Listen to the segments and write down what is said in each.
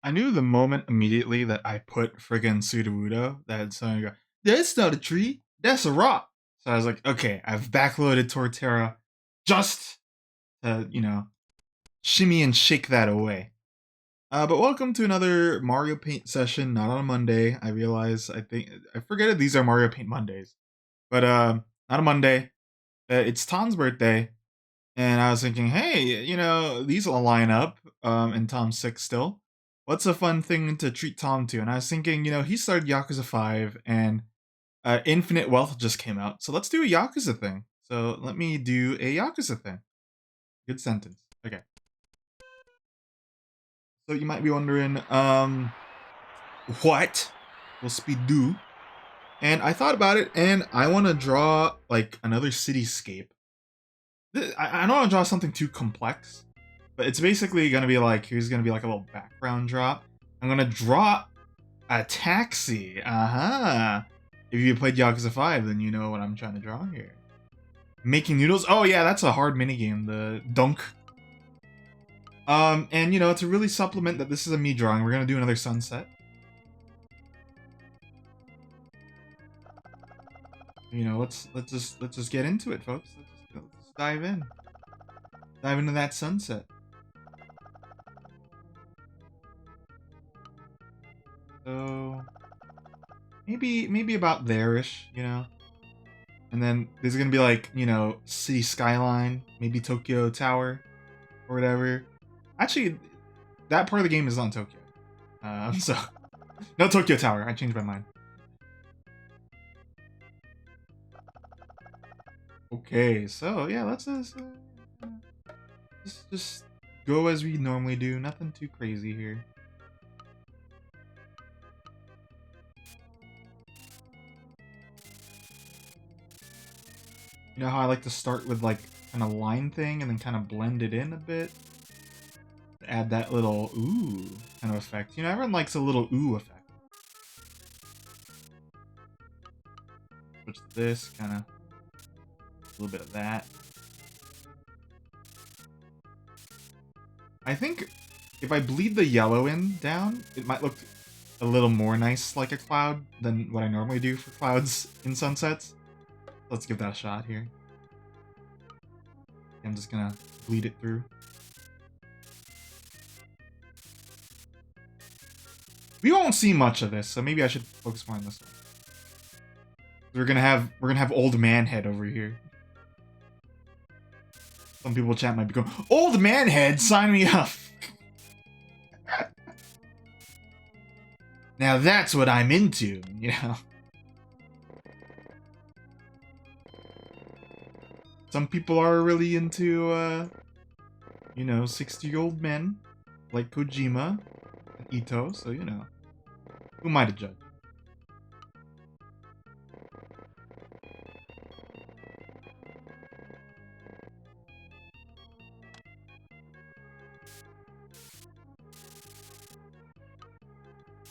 I knew the moment immediately that I put friggin' Sudowoodo that someone go, that's not a tree, that's a rock. So I was like, okay, I've backloaded Torterra just to, shimmy and shake that away. But welcome to another Mario Paint session, not on a Monday. I forget if these are Mario Paint Mondays. But not a Monday. It's Tom's birthday, and I was thinking, hey, these will line up. And Tom's sick still. What's a fun thing to treat Tom to? And I was thinking, he started Yakuza 5, and Infinite Wealth just came out. So let's do a Yakuza thing. So let me do a Yakuza thing. Good sentence. Okay. So you might be wondering, what will speed do? And I thought about it, and I want to draw like another cityscape. I don't want to draw something too complex, but it's basically gonna be like, here's gonna be like a little background drop. I'm gonna draw a taxi. Uh-huh. If you played Yakuza 5, then you know what I'm trying to draw here. Making noodles. Oh yeah, that's a hard minigame, the dunk. And to really supplement that this is a me drawing, we're gonna do another sunset. Let's just get into it, folks. Let's dive in. Dive into that sunset. So maybe about there-ish. And then there's gonna be like, city skyline, maybe Tokyo Tower or whatever. Actually, that part of the game is on Tokyo. So no Tokyo Tower. I changed my mind. Okay, so yeah, let's just go as we normally do. Nothing too crazy here. You know how I like to start with like kind of line thing and then kind of blend it in a bit? Add that little ooh kind of effect. Everyone likes a little ooh effect. Switch to this, kind of a little bit of that. I think if I bleed the yellow in down, it might look a little more nice like a cloud than what I normally do for clouds in sunsets. Let's give that a shot here. I'm just gonna bleed it through. We won't see much of this, so maybe I should focus more on this one. We're gonna have old man head over here. Some people in chat might be going, old man head, sign me up. Now that's what I'm into. Some people are really into 60-year-old men like Kojima and Ito, so who am I to judge?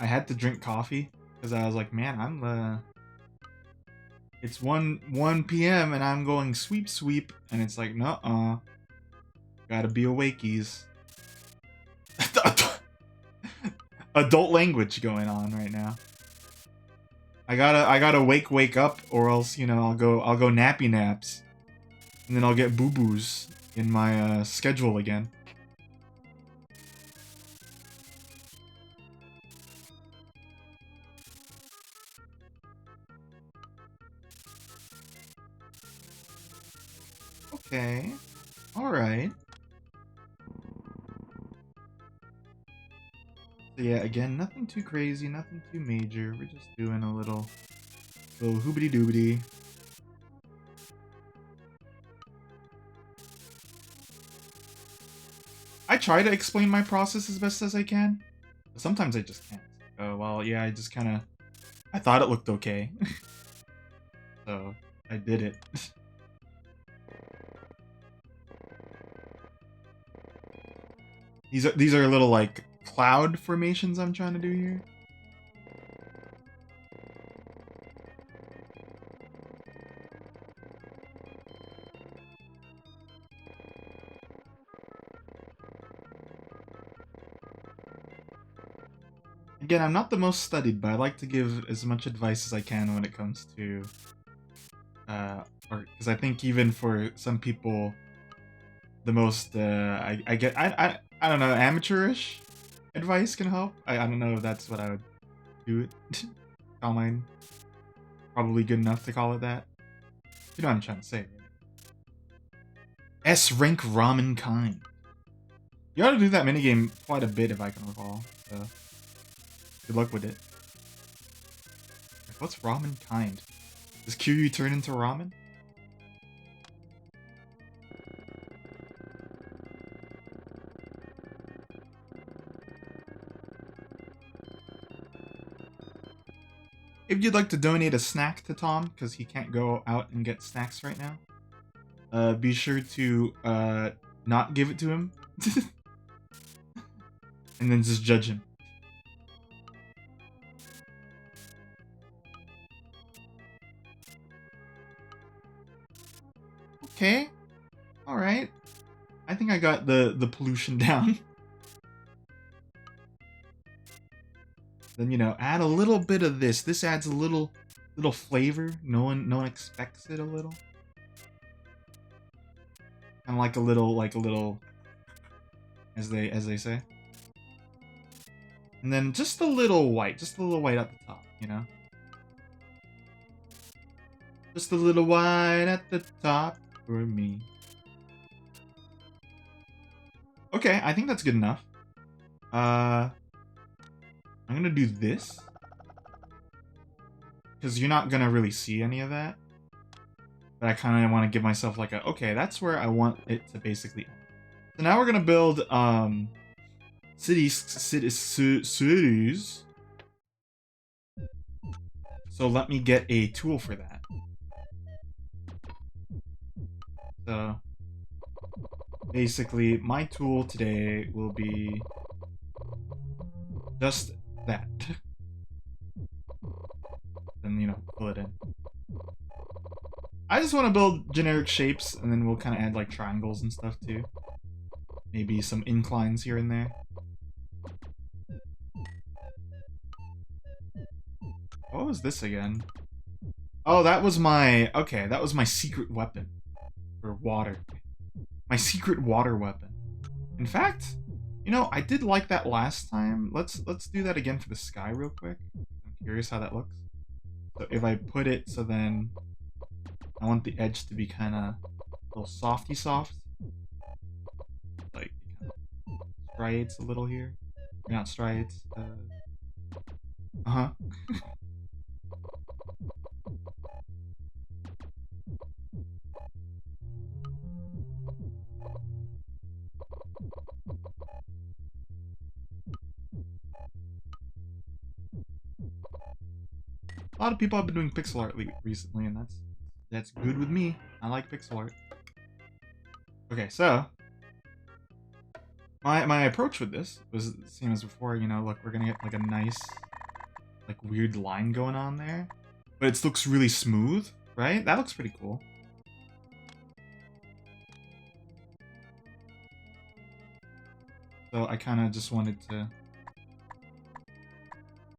I had to drink coffee because I was like, man, it's 1 p.m. and I'm going sweep, and it's like, nuh-uh. Gotta be awakeys. Adult language going on right now. I gotta wake up, or else I'll go nappy naps, and then I'll get boo boos in my schedule again. Okay. Alright. So yeah, again, nothing too crazy, nothing too major. We're just doing a little hoobity doobity. I try to explain my process as best as I can, but sometimes I just can't. Well, yeah, I thought it looked okay. So, I did it. These are little like cloud formations I'm trying to do here. Again, I'm not the most studied, but I like to give as much advice as I can when it comes to art, because I think even for some people, the most I don't know, amateurish advice can help. I don't know if that's what I would do it. Call mine probably good enough to call it that. You know what I'm trying to say, right? S rank ramen kind. You ought to do that minigame quite a bit if I can recall. So good luck with it. What's ramen kind? Does Kiryu turn into ramen? If you'd like to donate a snack to Tom, because he can't go out and get snacks right now, be sure to not give it to him. And then just judge him. Okay. Alright. I think I got the pollution down. Then, you know, add a little bit of this. This adds a little flavor. No one expects it a little. Kind of like a little as they say. And then just a little white at the top, you know? Just a little white at the top for me. Okay, I think that's good enough. I'm gonna do this. Because you're not gonna really see any of that. But I kind of want to give myself like a, okay, that's where I want it to basically end. So now we're gonna build, cities. So let me get a tool for that. So basically, my tool today will be just that. Then, you know, fill it in. I just want to build generic shapes, and then we'll kind of add like triangles and stuff too. Maybe some inclines here and there. What was this again? Oh, that was my... Okay, that was my secret weapon. For water. My secret water weapon. In fact, you know, I did like that last time. Let's do that again for the sky real quick. I'm curious how that looks. So if I put it so then... I want the edge to be kind of a little softy soft. Like, striates a little here. Not striates, uh-huh. A lot of people have been doing pixel art recently, and that's good with me. I like pixel art. Okay, so my approach with this was the same as before. You know, look, we're gonna get like a nice, like weird line going on there, but it looks really smooth, right? That looks pretty cool. So I kind of just wanted to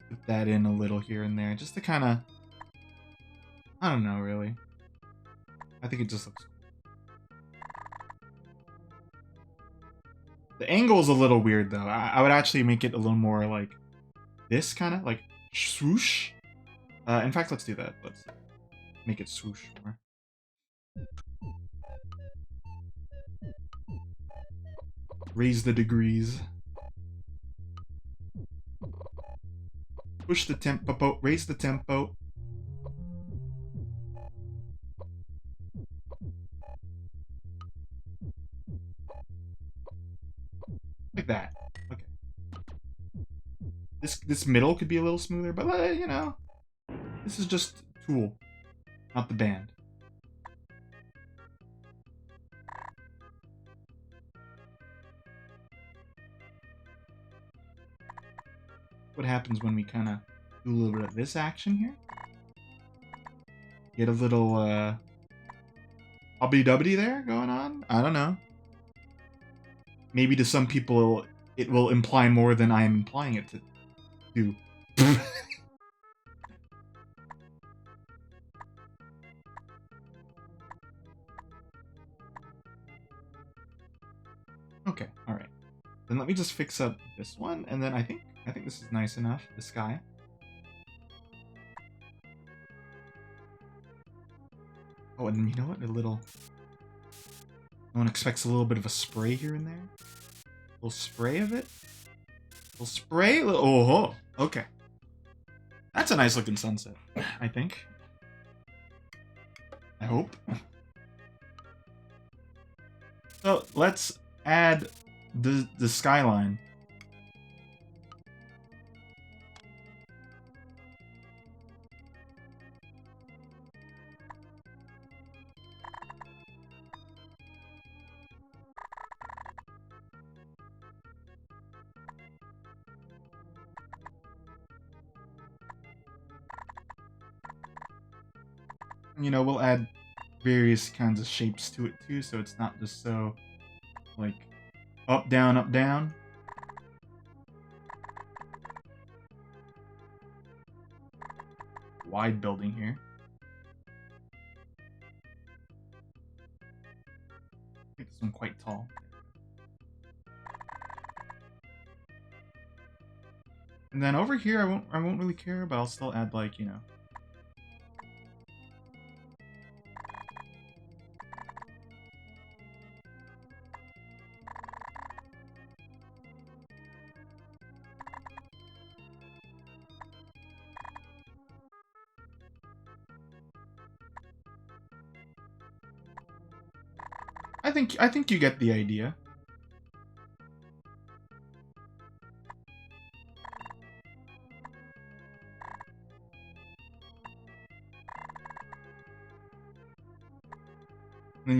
put that in a little here and there, just to kind of, I don't know, really. I think it just looks cool. The angle is a little weird, though. I would actually make it a little more like this, kind of, like swoosh. In fact, let's do that. Let's make it swoosh more. Raise the degrees. Push the tempo, raise the tempo. Like that. Okay. This middle could be a little smoother, but you know, this is just Tool, not the band. What happens when we kind of do a little bit of this action here? Get a little hubby-dubby there going on? I don't know. Maybe to some people it will imply more than I am implying it to. do. Okay, all right. Then let me just fix up this one, and then I think this is nice enough. The sky. Oh, and then you know what? No one expects a little bit of a spray here and there. A little spray of it. A little spray. Oh, okay. That's a nice looking sunset. I think. I hope. So let's add the skyline. You know, we'll add various kinds of shapes to it too, so it's not just so like up down up down. Wide building here. Make this one quite tall. And then over here I won't really care, but I'll still add, like, you know, I think you get the idea. And then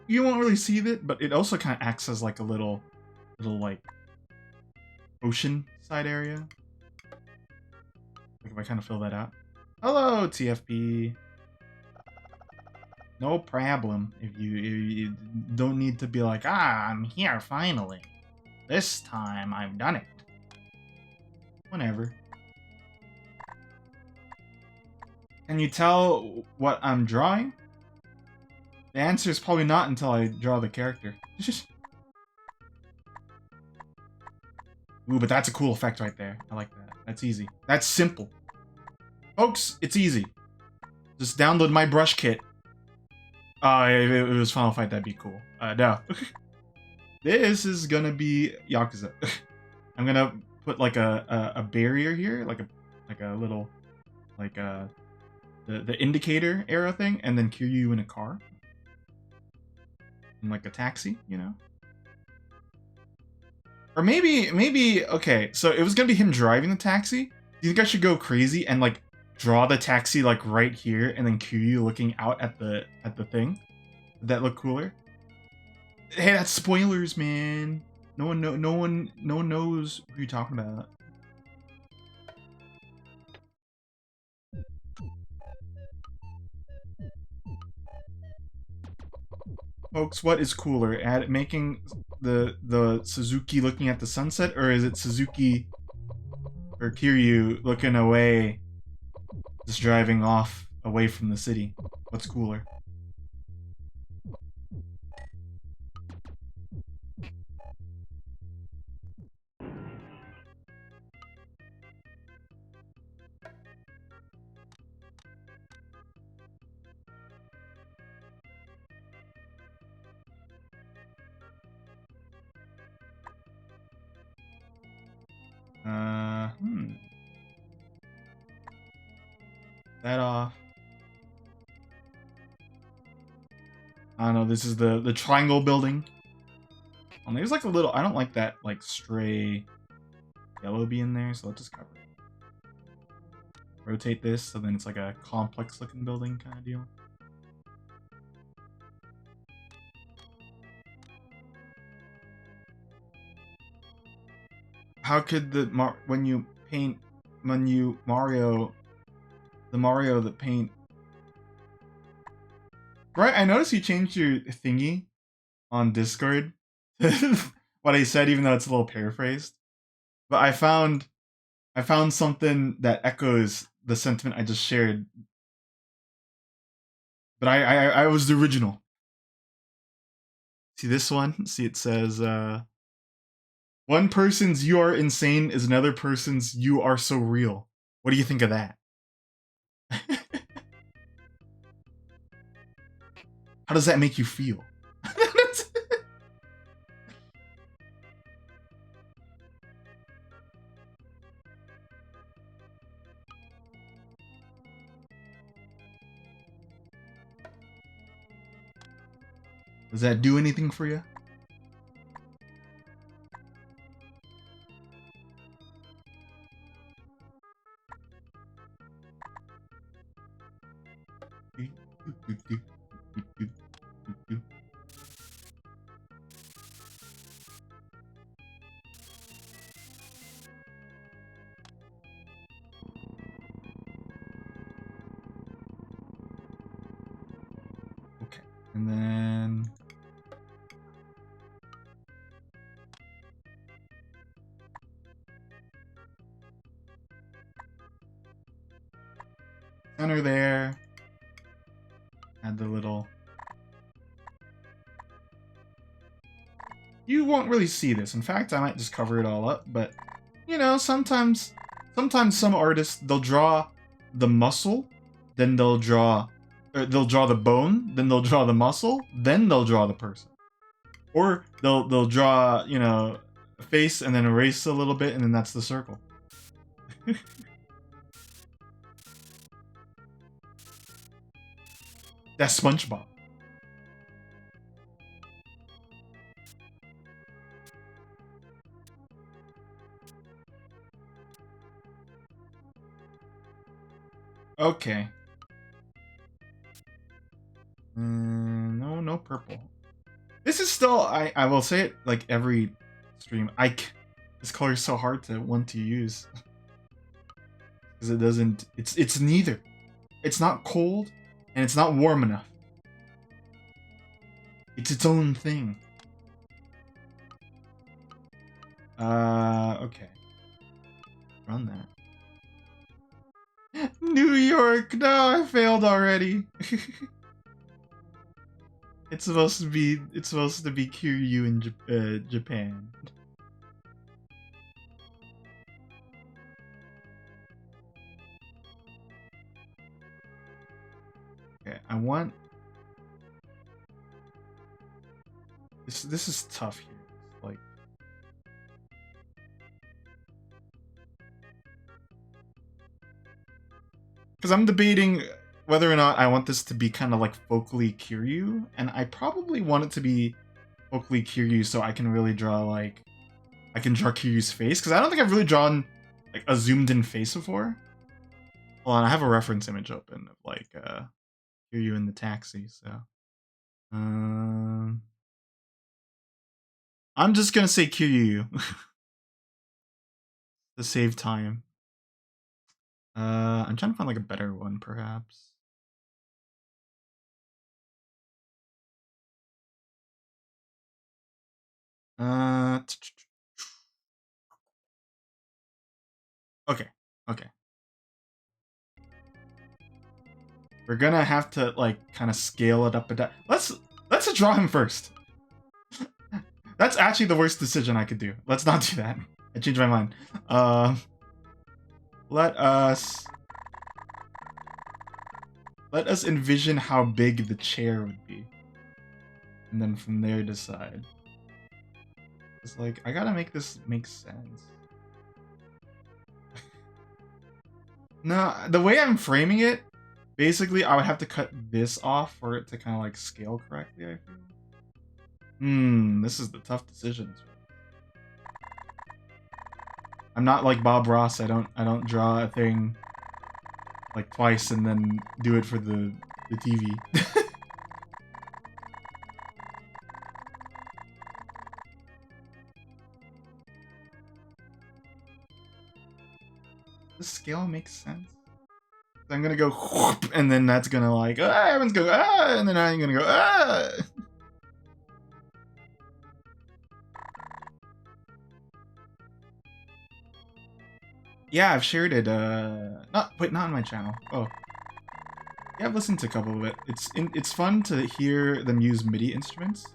you won't really see it, but it also kind of acts as like a little like ocean side area. Like if I kind of fill that out. Hello, TFP. No problem. If you don't need to be like, I'm here finally. This time I've done it. Whenever. Can you tell what I'm drawing? The answer is probably not until I draw the character. Ooh, but that's a cool effect right there. I like that. That's easy. That's simple. Folks, it's easy. Just download my brush kit. If it was Final Fight, that'd be cool. No. This is gonna be Yakuza. I'm gonna put like a barrier here, like a little, like the indicator arrow thing, and then Kiryu in a car. In like a taxi, you know? Or maybe, okay, so it was gonna be him driving the taxi. Do you think I should go crazy and like draw the taxi like right here, and then Kiryu looking out at the thing? Would that look cooler? Hey, that's spoilers, man. No one knows who you're talking about. Folks, what is cooler? Making the Suzuki looking at the sunset, or is it Suzuki or Kiryu looking away, just driving off away from the city? What's cooler? That off. I don't know, this is the triangle building. Oh, there's like a little, I don't like that like stray yellow being there, so let's just cover it. Rotate this so then it's like a complex looking building kind of deal. How could the Mario that paint? Right, I noticed you changed your thingy on Discord. What I said, even though it's a little paraphrased. But I found I found something that echoes the sentiment I just shared, but I was the original. See this one? See, it says, one person's "you are insane" is another person's "you are so real." What do you think of that? How does that make you feel? Does that do anything for you? Okay, and then center there. Add the little. You won't really see this. In fact, I might just cover it all up, but you know, sometimes some artists, they'll draw the muscle, then they'll draw the bone, then they'll draw the muscle, then they'll draw the person. Or they'll draw, you know, a face and then erase a little bit and then that's the circle. That's SpongeBob. Okay. No purple. This is still, I will say it like every stream. This color is so hard to want to use because it doesn't. It's neither. It's not cold and it's not warm enough. It's its own thing. Okay. Run that. New York. No, I failed already. It's supposed to be Kiryu in Japan. Okay, I want this is tough here. Like because I'm debating whether or not I want this to be kind of like vocally Kiryu, and I probably want it to be vocally Kiryu so I can really draw like I can draw Kiryu's face because I don't think I've really drawn like a zoomed in face before. Hold on, I have a reference image open of like Kiryu in the taxi, so I'm just gonna say Kiryu to save time. I'm trying to find like a better one, perhaps. Okay, okay. We're gonna have to like kind of scale it up a bit. Let's draw him first. That's actually the worst decision I could do. Let's not do that. I changed my mind. Let us envision how big the chair would be, and then from there decide. It's like I gotta make this make sense. No, the way I'm framing it, basically I would have to cut this off for it to kind of like scale correctly, I feel. This is the tough decisions. I'm not like Bob Ross. I don't draw a thing like twice and then do it for the TV. The scale makes sense. So I'm gonna go whoop, and then that's gonna like everyone's gonna and then I'm gonna go Yeah, I've shared it. Not on my channel. Oh, yeah, I've listened to a couple of it. It's fun to hear them use MIDI instruments.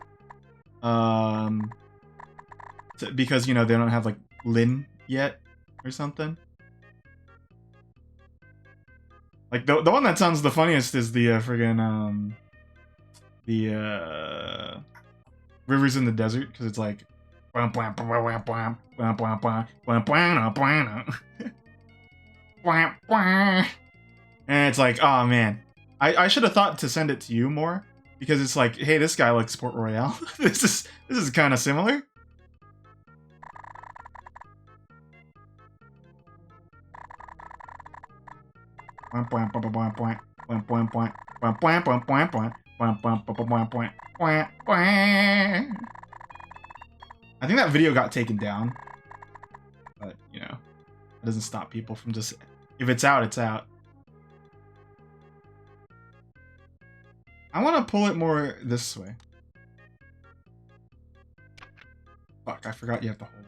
Um, because you know they don't have like Lin yet or something. Like the one that sounds the funniest is the friggin' Rivers in the Desert because it's like and it's like, oh man, I should have thought to send it to you more because it's like, hey, this guy likes Port Royale. This is kind of similar. I think that video got taken down, but you know, it doesn't stop people from just, if it's out, it's out. I want to pull it more this way. Fuck, I forgot you have to hold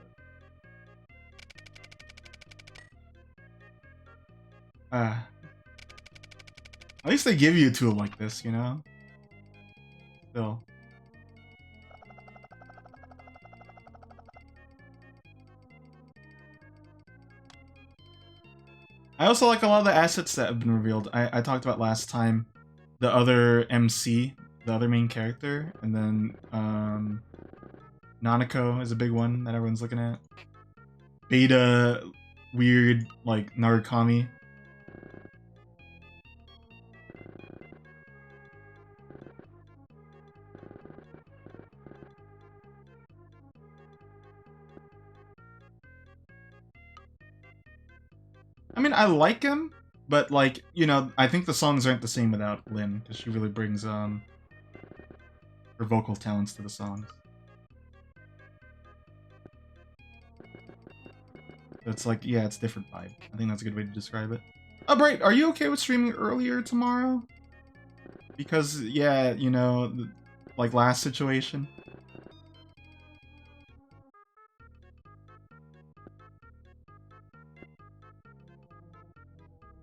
it. At least they give you a tool like this, you know? Still. I also like a lot of the assets that have been revealed. I talked about last time the other MC, the other main character, and then Nanako is a big one that everyone's looking at. Beta, weird, like Narukami. I mean, I like him, but like, you know, I think the songs aren't the same without Lin, because she really brings her vocal talents to the songs. So it's like, yeah, it's different vibe. I think that's a good way to describe it. Oh, Bright, are you okay with streaming earlier tomorrow? Because, yeah, you know, like last situation.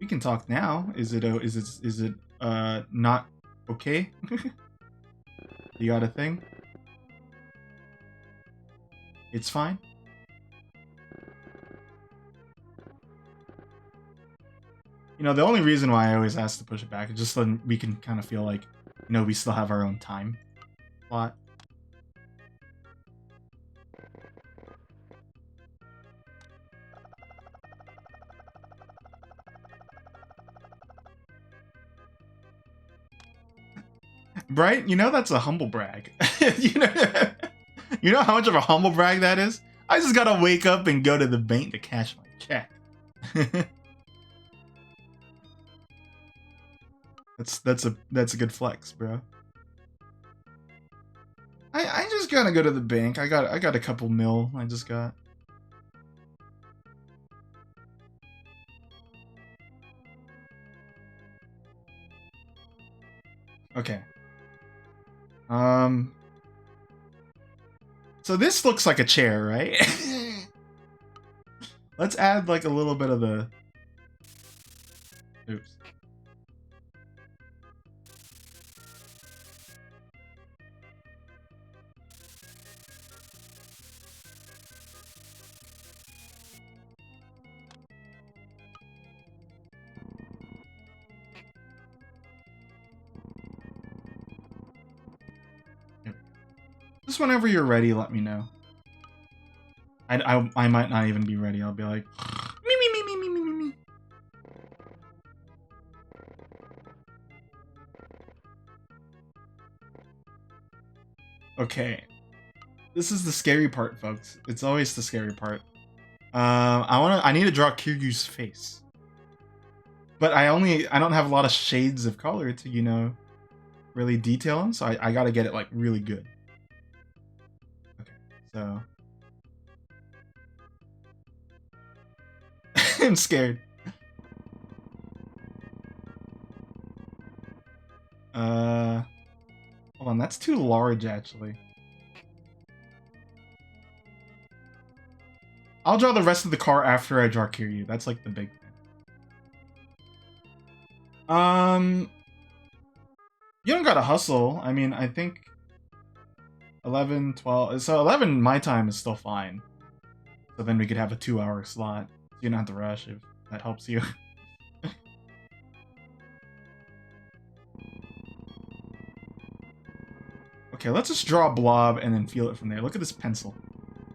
We can talk now. Is it not okay? You got a thing? It's fine. You know, the only reason why I always ask to push it back is just so we can kind of feel like, you know, we still have our own time slot. Bright, you know that's a humble brag. You know how much of a humble brag that is? I just gotta wake up and go to the bank to cash my check. that's a good flex, bro. I just gotta go to the bank. I got a couple mil. I just got. Okay. So this looks like a chair, right? Let's add like a little bit of the. Oops. Just whenever you're ready, let me know. I might not even be ready. I'll be like, me. Okay, this is the scary part, folks. It's always the scary part. I need to draw Kiryu's face, but I don't have a lot of shades of color to, you know, really detail him. So I gotta get it like really good. Okay, so. I'm scared. Hold on, that's too large, actually. I'll draw the rest of the car after I draw Kiryu. That's like the big thing. You don't gotta hustle. I mean, I think 11, 12. So 11 my time is still fine. So then we could have a 2-hour slot. So you don't have to rush if that helps you. Okay, let's just draw a blob and then feel it from there. Look at this pencil.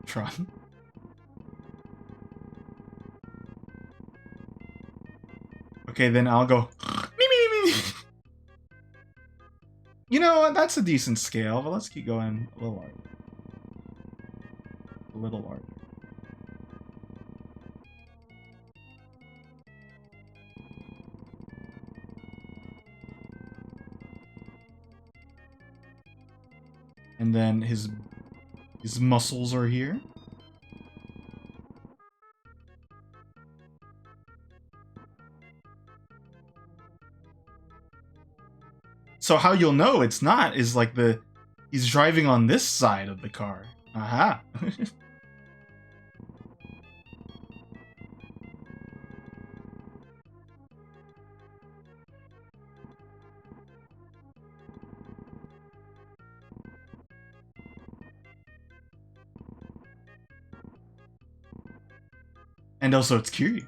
Tron. Okay, then I'll go. You know what? That's a decent scale, but let's keep going a little larger. A little larger. And then his muscles are here. So how you'll know it's not is like he's driving on this side of the car. Aha. And also it's Kiryu.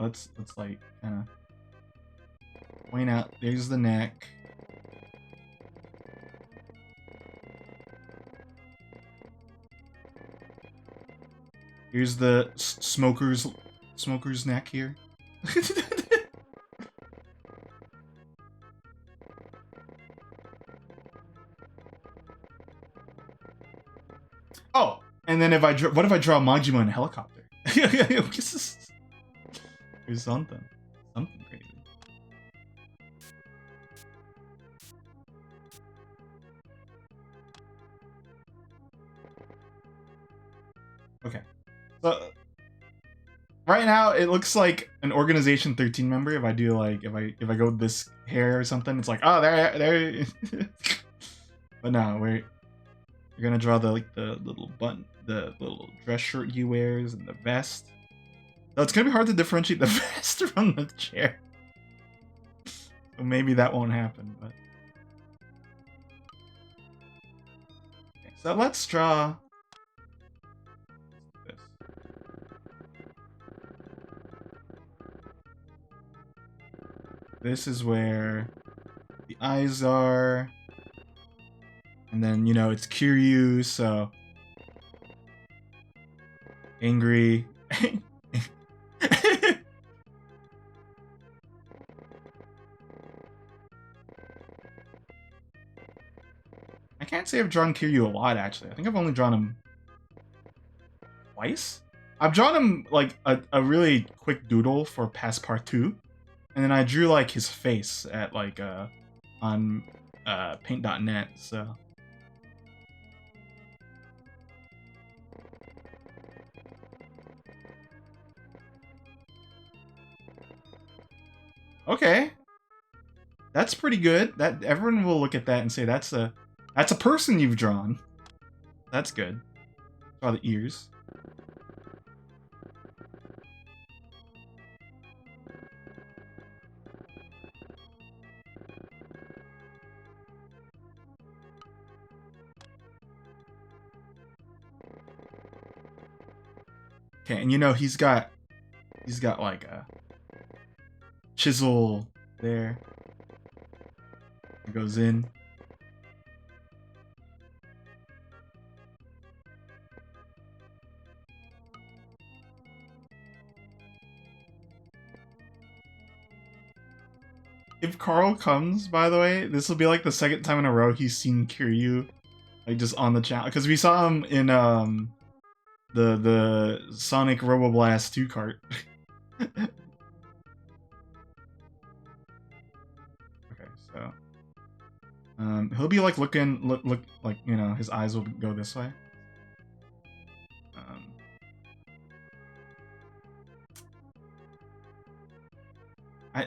Let's like kind of point out. There's the neck. Here's the smoker's neck here. Oh, and then what if I draw Majima in a helicopter? Or something crazy. Okay, so right now it looks like an Organization 13 member. If I do like if I go with this hair or something, it's like, oh, there. But no, we're gonna draw the little button, the little dress shirt he wears, and the vest. So it's gonna be hard to differentiate the vest from the chair. So maybe that won't happen, but okay, so let's draw this. This is where the eyes are. And then, you know, it's Kiryu, so angry. I can't say I've drawn Kiryu a lot, actually. I think I've only drawn him twice. I've drawn him like a really quick doodle for past part 2. And then I drew like his face at like on paint.net, so okay. That's pretty good. That everyone will look at that and say that's a person you've drawn. That's good. Draw the ears. Okay, and you know he's got like a chisel there. It goes in. If Carl comes, by the way, this will be like the second time in a row he's seen Kiryu, like just on the channel, because we saw him in the Sonic Roboblast 2 cart. Okay, so he'll be like look like, you know, his eyes will go this way.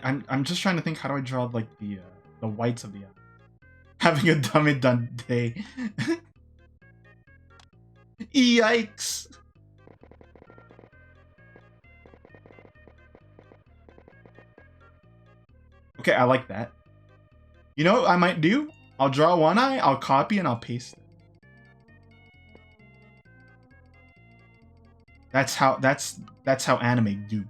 I'm just trying to think, how do I draw like the whites of the eye? Having a dummy done day. Yikes. Okay, I like that. You know what I might do? I'll draw one eye, I'll copy, and I'll paste it. That's how anime do.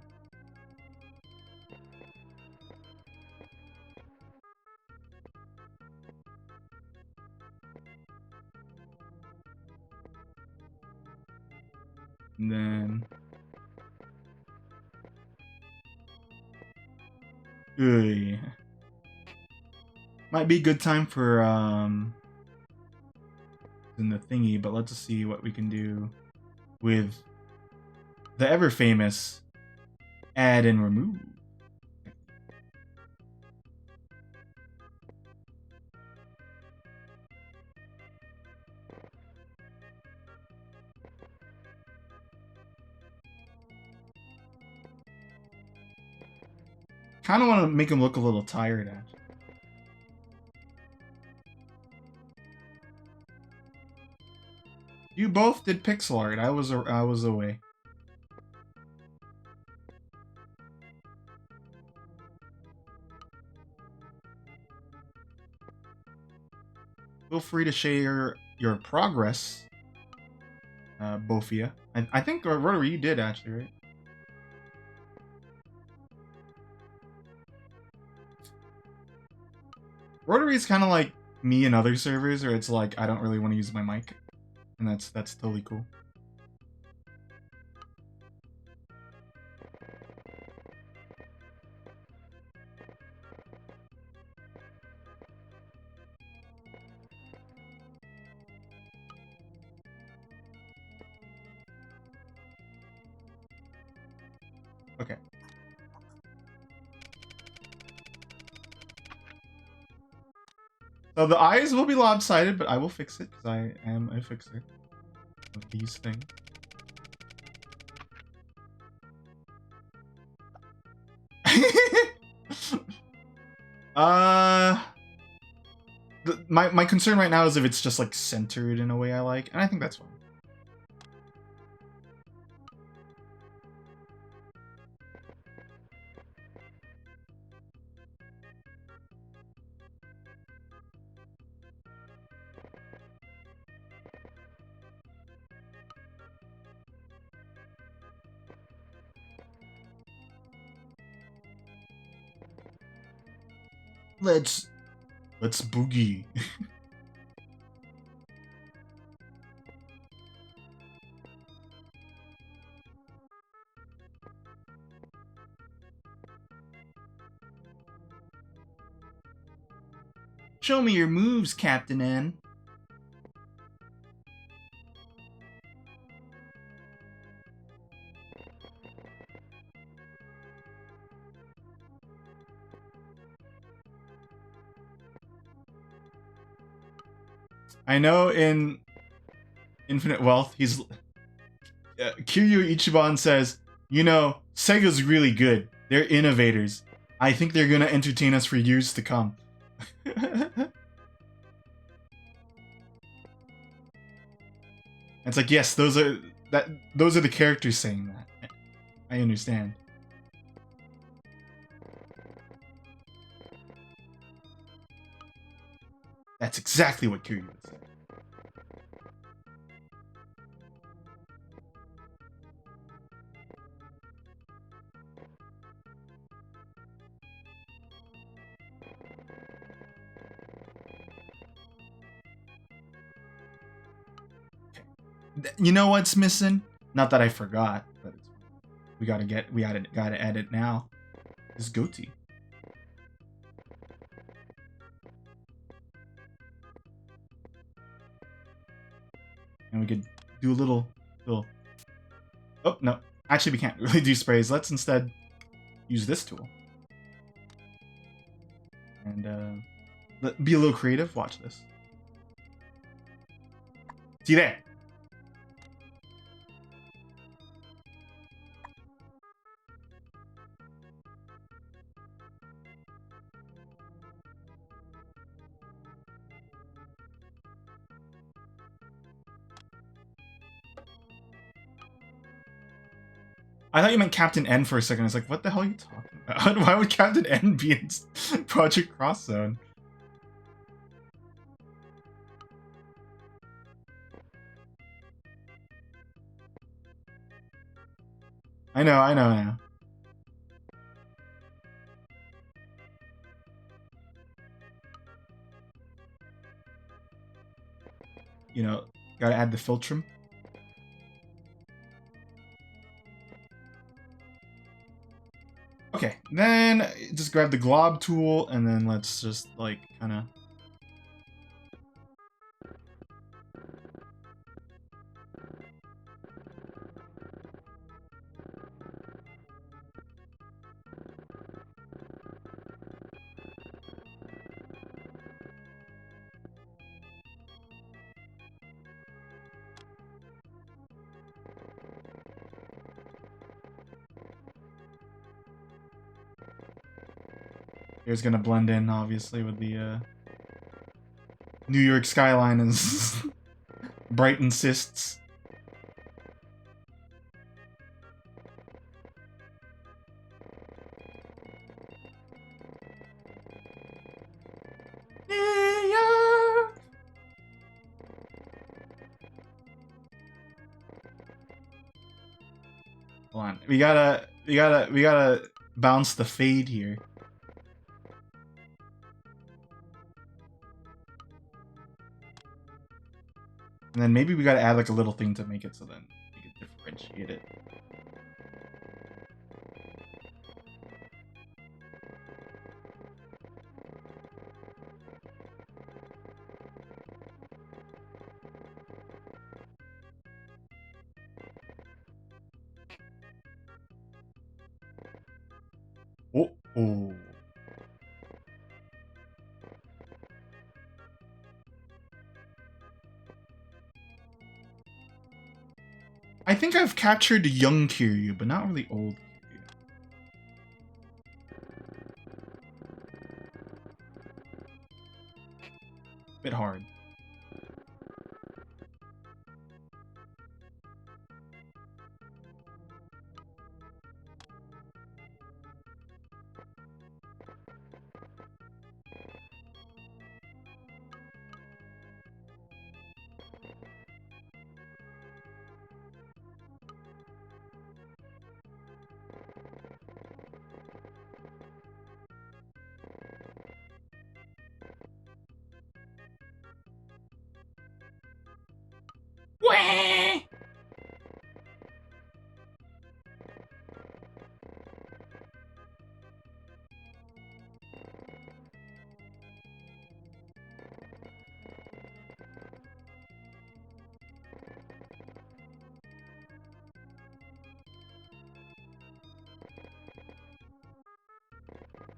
And then Ugh. Might be a good time for in the thingy, but let's see what we can do with the ever famous add and remove. Kind of want to make him look a little tired, actually. You both did pixel art. I was away. Feel free to share your progress, both of you. I think Rotary, you did actually, right? Rotary is kind of like me and other servers, where it's like I don't really want to use my mic, and that's totally cool. Okay. So the eyes will be lopsided, but I will fix it because I am a fixer of these things. My concern right now is if it's just like centered in a way I like, and I think that's fine. Let's boogie. Show me your moves, Captain N. I know in Infinite Wealth, he's Kiryu Ichiban says, you know, Sega's really good. They're innovators. I think they're gonna entertain us for years to come. It's like, yes, those are the characters saying that. I understand. That's exactly what Kiryu would say. You know what's missing? Not that I forgot, but we gotta add it now. Is goatee. And we could do a little. Oh no, actually we can't really do sprays. Let's instead use this tool and be a little creative. Watch this. See there. I thought you meant Captain N for a second. I was like, what the hell are you talking about? Why would Captain N be in Project Cross Zone? I know. You know, gotta add the filtrum. Okay, then just grab the glob tool and then let's just like kind of. Here's gonna blend in obviously with the New York skyline as Bright insists. Hold on. We gotta bounce the fade here. And then maybe we gotta add like a little thing to make it so then we can differentiate it. Oh. I think I've captured young Kiryu, but not really old Kiryu. Bit hard. Wah!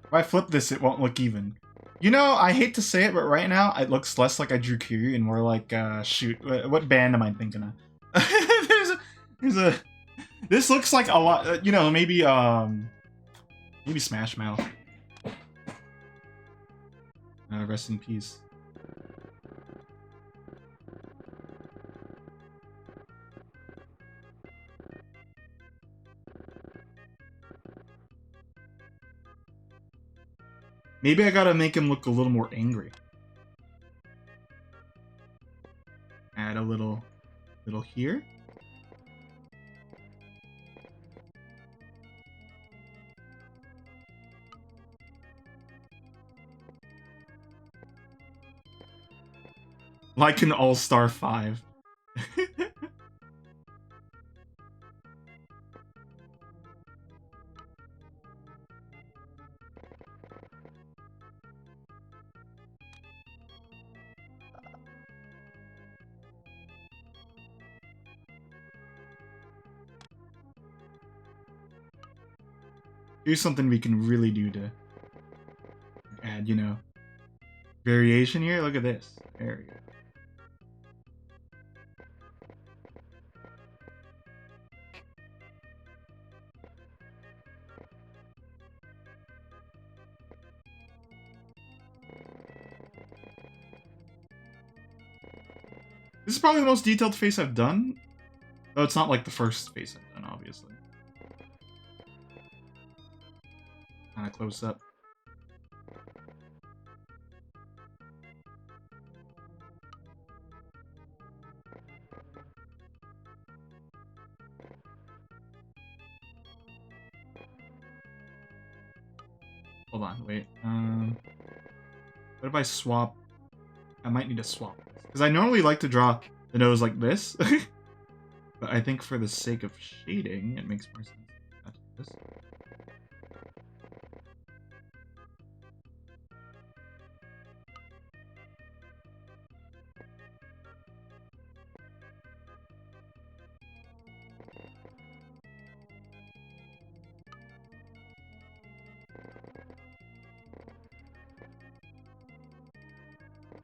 If I flip this, it won't look even. You know, I hate to say it, but right now it looks less like I drew Kiryu and more like, shoot, what band am I thinking of? there's a. This looks like a lot. You know, maybe Smash Mouth. Rest in peace. Maybe I gotta make him look a little more angry. Add a little here. Like an All-Star 5. Here's something we can really do to add, you know, variation here. Look at this. There we go. This is probably the most detailed face I've done. Though it's not like the first face I've done, obviously. kind of close up. Hold on, wait. What if I swap? I might need to swap this because I normally like to draw the nose like this, but I think for the sake of shading, it makes more sense to do this.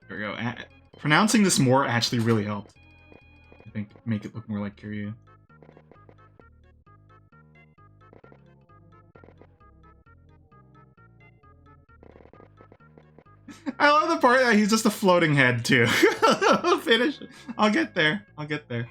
There we go. Pronouncing this more actually really helped. I think make it look more like Kiryu. I love the part that he's just a floating head too. Finish. I'll get there. I'll get there.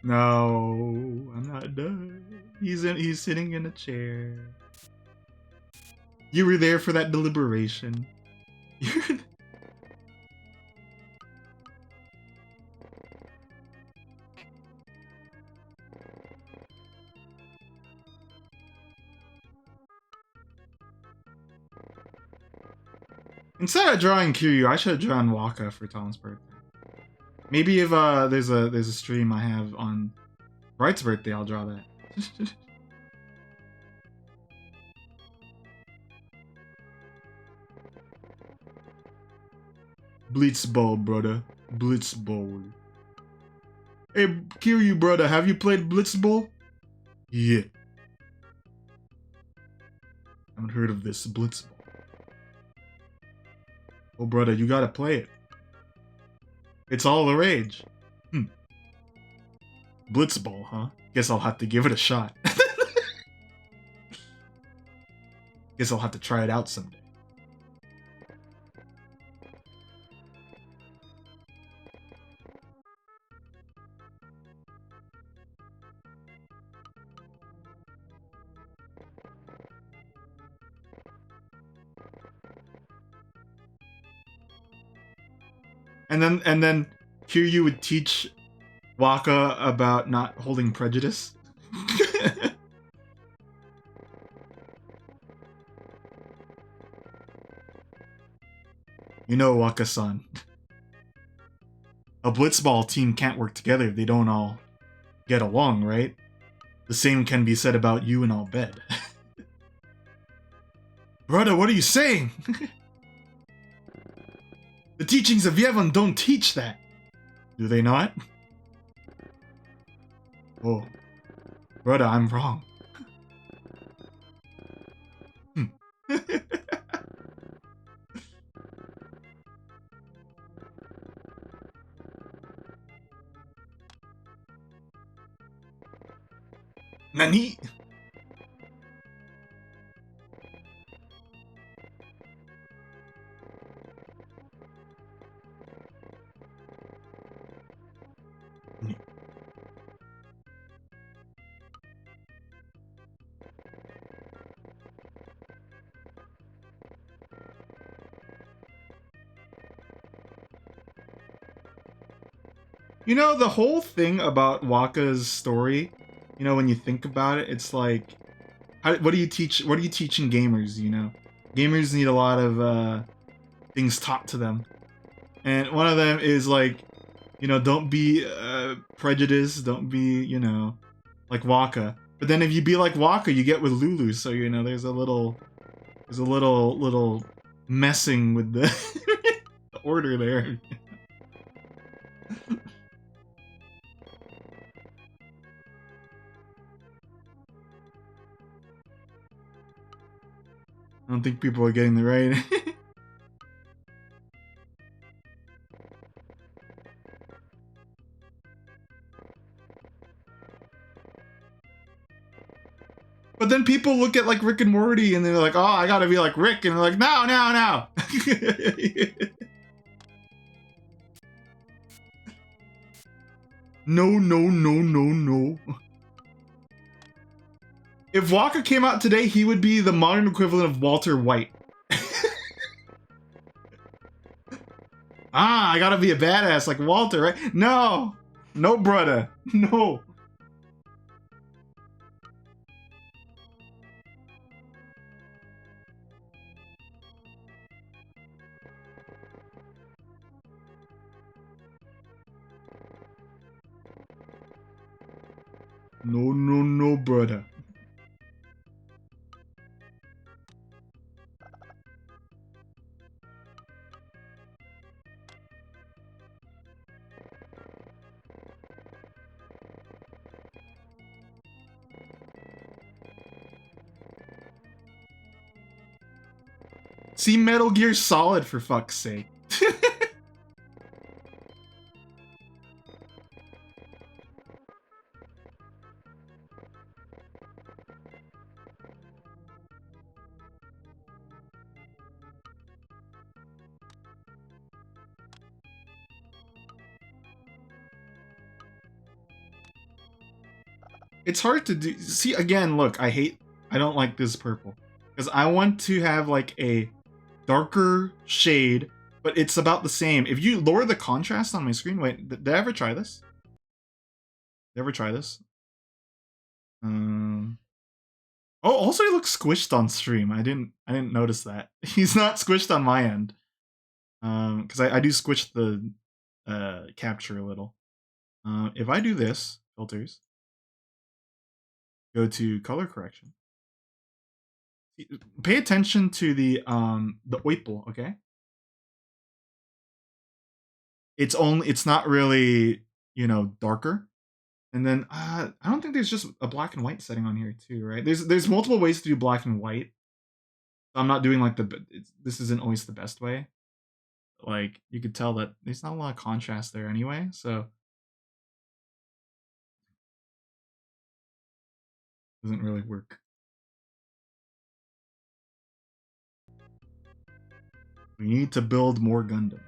No, I'm not done. He's sitting in a chair. You were there for that deliberation. Instead of drawing Kiryu, I should have drawn Waka for Tom's birthday. Maybe if there's a stream I have on Bright's birthday, I'll draw that. Blitzball, brother. Blitzball. Hey, Kiryu, brother, have you played Blitzball? Yeah. I haven't heard of this Blitzball. Oh, brother, you gotta play it. It's all the rage. Blitzball, huh? Guess I'll have to give it a shot. Guess I'll have to try it out someday. And then Kiryu would teach Waka about not holding prejudice. You know, Waka-san. A blitzball team can't work together if they don't all get along, right? The same can be said about you and all bed. Brother, what are you saying? The teachings of Yevon don't teach that. Do they not? Oh. Brother, I'm wrong. Nani? You know, the whole thing about Waka's story, you know, when you think about it, it's like, what do you teaching gamers, you know? Gamers need a lot of things taught to them. And one of them is like, you know, don't be prejudiced, don't be, you know, like Waka. But then if you be like Waka, you get with Lulu, so, you know, there's a little messing with the, the order there. I don't think people are getting the right. But then people look at like Rick and Morty and they're like, oh, I gotta be like Rick. And they're like, no, no, no. No, no, no, no, no. If Waka came out today, he would be the modern equivalent of Walter White. I gotta be a badass like Walter, right? No. No, brother. No. No, no, no, brother. See Metal Gear Solid, for fuck's sake. It's hard to do. See, again, look, I don't like this purple. Because I want to have like a darker shade, but it's about the same. If you lower the contrast on my screen, wait, did I ever try this? Did I ever try this? Oh, also he looks squished on stream. I didn't notice that. He's not squished on my end. Because I do squish the capture a little. If I do this, filters, go to color correction. Pay attention to the oipal, okay? It's not really, you know, darker. And then I don't think there's just a black and white setting on here too, right? There's multiple ways to do black and white. I'm not doing like this isn't always the best way. Like you could tell that there's not a lot of contrast there anyway, so it doesn't really work. We need to build more Gundam.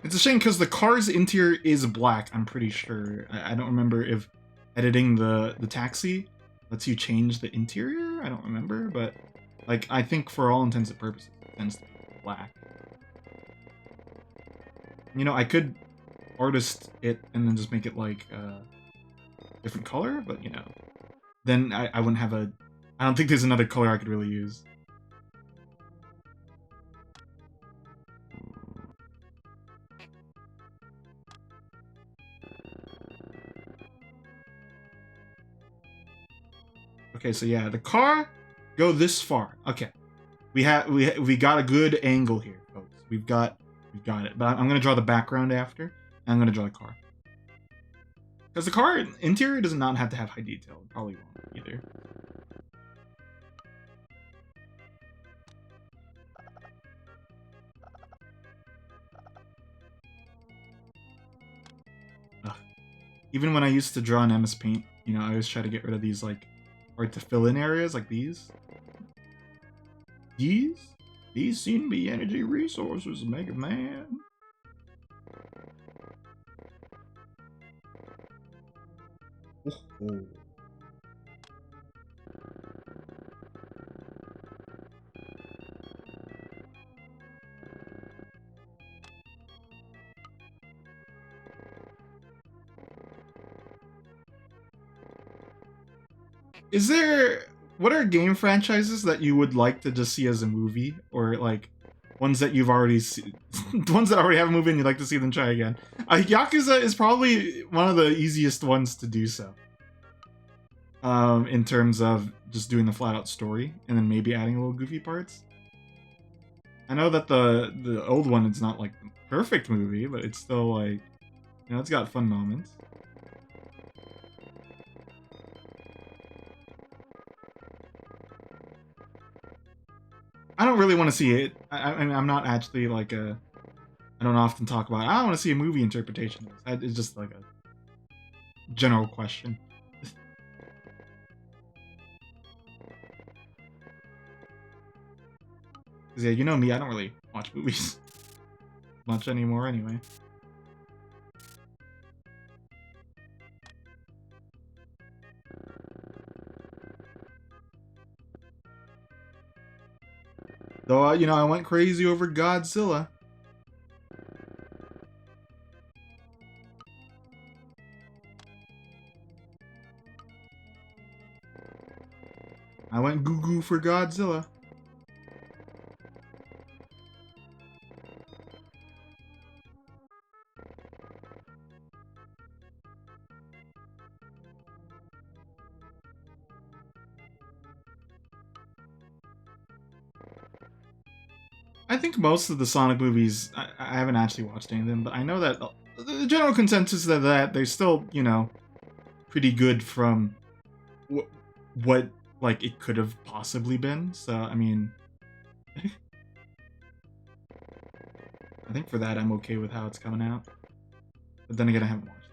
It's a shame because the car's interior is black, I'm pretty sure. I don't remember if editing the taxi lets you change the interior. I don't remember, but like I think for all intents and purposes it tends to be black. You know, I could artist it and then just make it like a different color, but you know, then I wouldn't have a... I don't think there's another color I could really use. Okay, so yeah, the car go this far. Okay, we got a good angle here, folks. We've got it. But I'm gonna draw the background after. And I'm gonna draw the car because the car interior does not have to have high detail. It probably won't either. Ugh. Even when I used to draw in MS Paint, you know, I always try to get rid of these like hard to fill in areas like these. These seem to be energy resources, Mega Man. Oh. Is there what are game franchises that you would like to just see as a movie, or like ones that you've already seen, ones that already have a movie and you'd like to see them try again? Yakuza is probably one of the easiest ones to do so. In terms of just doing the flat out story and then maybe adding a little goofy parts. I know that the old one is not like the perfect movie, but it's still like, you know, it's got fun moments. I don't really want to see it. I'm not actually like a. I don't often talk about. I don't want to see a movie interpretation of this. It's just like a general question. Cause yeah, you know me. I don't really watch movies much anymore, anyway. Though you know, I went crazy over Godzilla. I went goo goo for Godzilla. I think most of the Sonic movies, I haven't actually watched any of them, but I know that the general consensus is that they're still, you know, pretty good from what like it could have possibly been. So I mean, I think for that I'm okay with how it's coming out. But then again, I haven't watched it.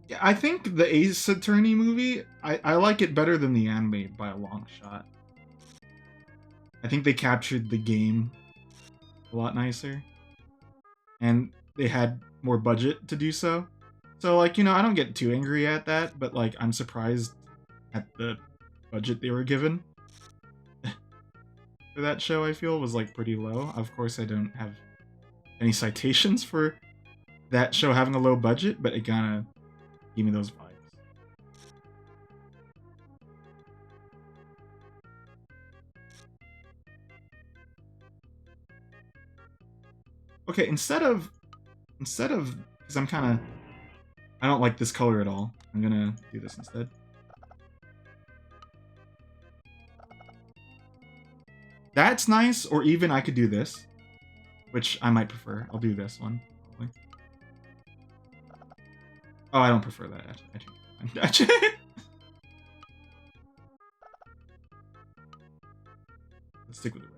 Yeah, I think the Ace Attorney movie, I like it better than the anime by a long shot. I think they captured the game a lot nicer. And they had more budget to do so. So, like, you know, I don't get too angry at that, but, like, I'm surprised at the budget they were given. For that show, I feel, was, like, pretty low. Of course, I don't have any citations for that show having a low budget, but it kinda gave me those vibes. Okay, instead of, because I'm kind of, I don't like this color at all. I'm gonna do this instead. That's nice, or even I could do this, which I might prefer. I'll do this one, probably. Oh, I don't prefer that, actually. Let's stick with the red.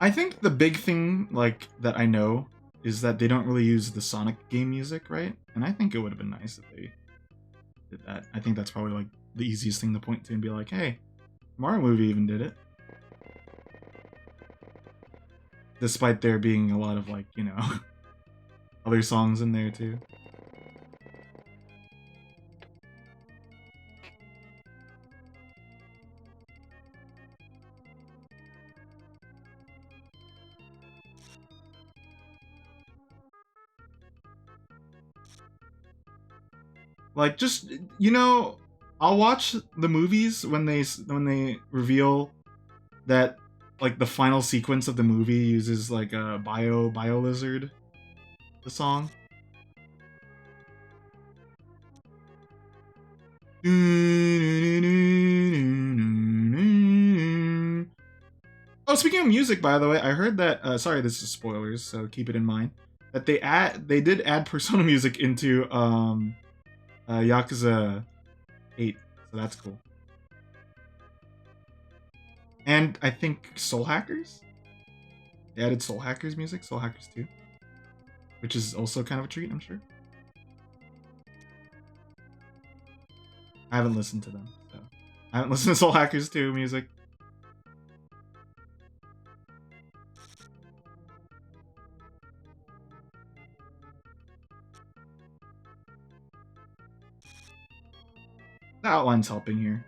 I think the big thing, like, that I know is that they don't really use the Sonic game music, right? And I think it would have been nice if they did that. I think that's probably, like, the easiest thing to point to and be like, hey, Mario movie even did it. Despite there being a lot of, like, you know, other songs in there, too. Like, just, you know, I'll watch the movies when they reveal that, like, the final sequence of the movie uses, like, a bio lizard, the song. Oh, speaking of music, by the way, I heard that. Sorry, this is spoilers, so keep it in mind. That they did add Persona music into Yakuza 8, so that's cool. And I think Soul Hackers. They added Soul Hackers music, Soul Hackers 2, which is also kind of a treat, I'm sure. I haven't listened to them, so I haven't listened to Soul Hackers 2 music. The outline's helping here.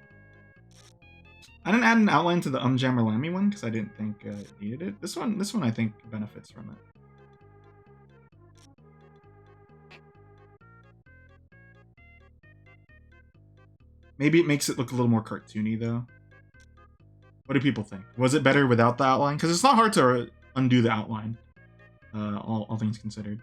I didn't add an outline to the Jammer Lammy one because I didn't think it needed it. This one I think benefits from it. Maybe it makes it look a little more cartoony though. What do people think? Was it better without the outline? Because it's not hard to undo the outline, all things considered.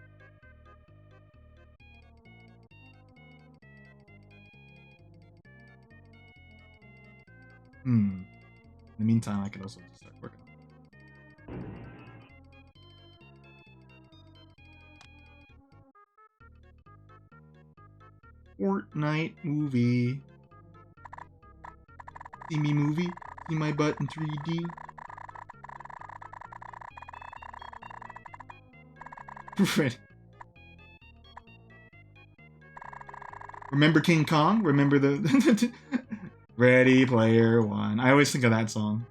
In the meantime, I could also just start working on it. Fortnite movie. See me movie? See my butt in 3D? Right. Remember King Kong? Remember the Ready Player One. I always think of that song.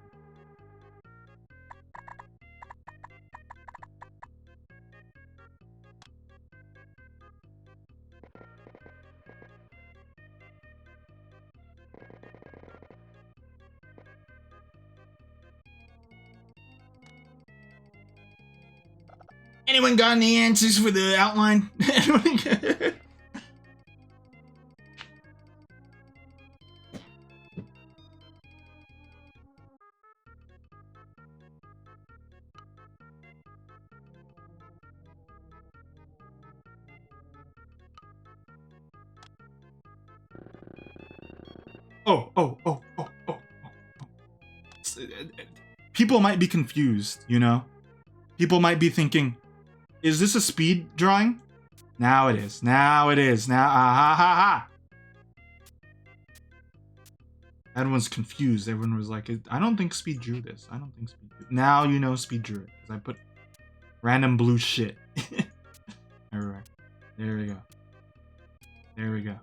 Anyone got any answers for the outline? Oh. People might be confused, you know? People might be thinking, is this a speed drawing? Now it is. Now it is. Now, ha ha. Everyone's confused. Everyone was like, I don't think Speed drew this. I don't think Speed drew it. Now you know Speed drew it. Because I put random blue shit. Everywhere. There we go. There we go.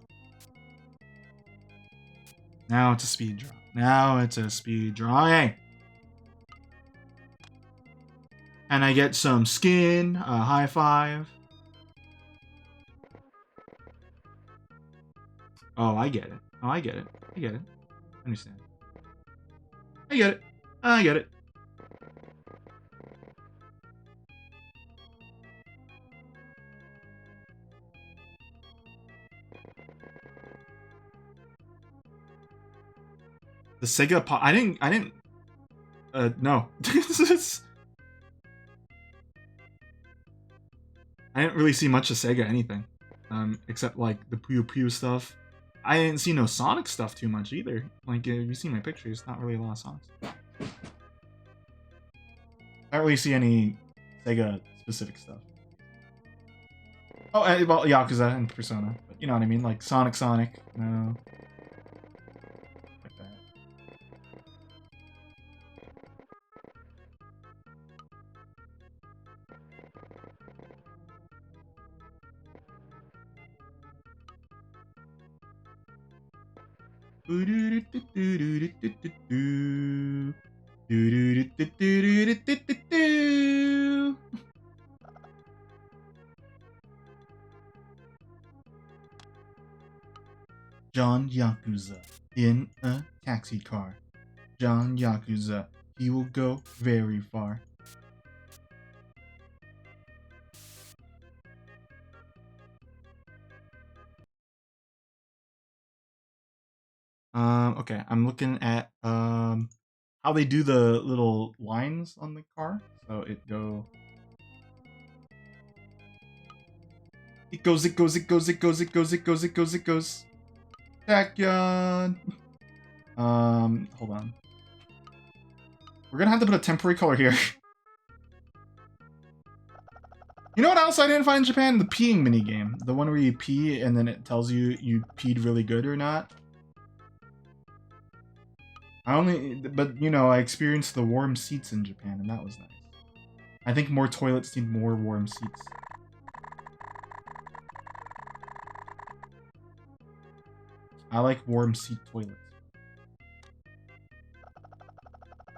Now it's a speed draw. Now it's a speed drawing. And I get some skin, a high five. Oh, I get it. Oh, I get it. I get it. I understand. I get it. I get it. The Sega I didn't, no. I didn't really see much of Sega anything. Except like the Puyo Puyo stuff. I didn't see no Sonic stuff too much either. Like, if you see my pictures, not really a lot of Sonic stuff. I don't really see any Sega specific stuff. Oh, well, Yakuza and Persona. But you know what I mean? Like Sonic, no. Like that. John Yakuza in a taxi car. John Yakuza, he will go very far. Okay, I'm looking at how they do the little lines on the car. So it goes. Backyard. Hold on. We're gonna have to put a temporary color here. You know what else I didn't find in Japan? The peeing minigame. The one where you pee and then it tells you peed really good or not. But you know, I experienced the warm seats in Japan and that was nice. I think more toilets need more warm seats. I like warm seat toilets.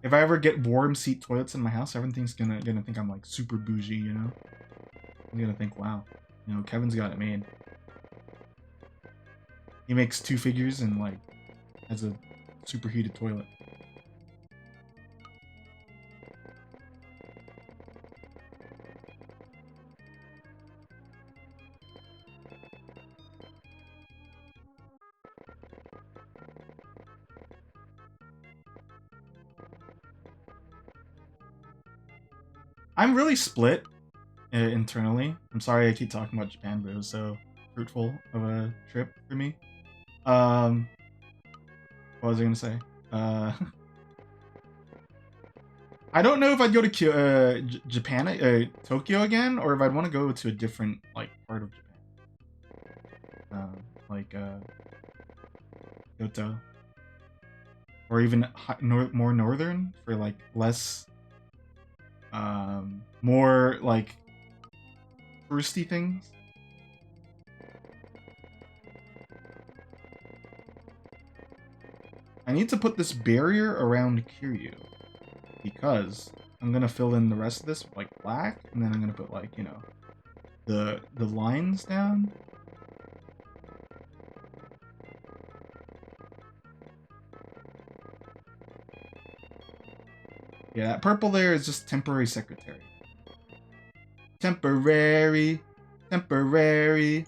If I ever get warm seat toilets in my house, everything's gonna think I'm like super bougie, you know? I'm gonna think, wow, you know, Kevin's got it made. He makes 2 figures and like has a superheated toilet. I'm really split internally. I'm sorry I keep talking about Japan, but it was so fruitful of a trip for me. Um, what was I gonna say? I don't know if I'd go to Japan, Tokyo again, or if I'd want to go to a different like part of Japan, like Kyoto, or even more northern for like less, more like touristy things. I need to put this barrier around Kiryu because I'm gonna fill in the rest of this with like black, and then I'm gonna put like, you know, the lines down. Yeah, that purple there is just temporary secretary. Temporary. Temporary.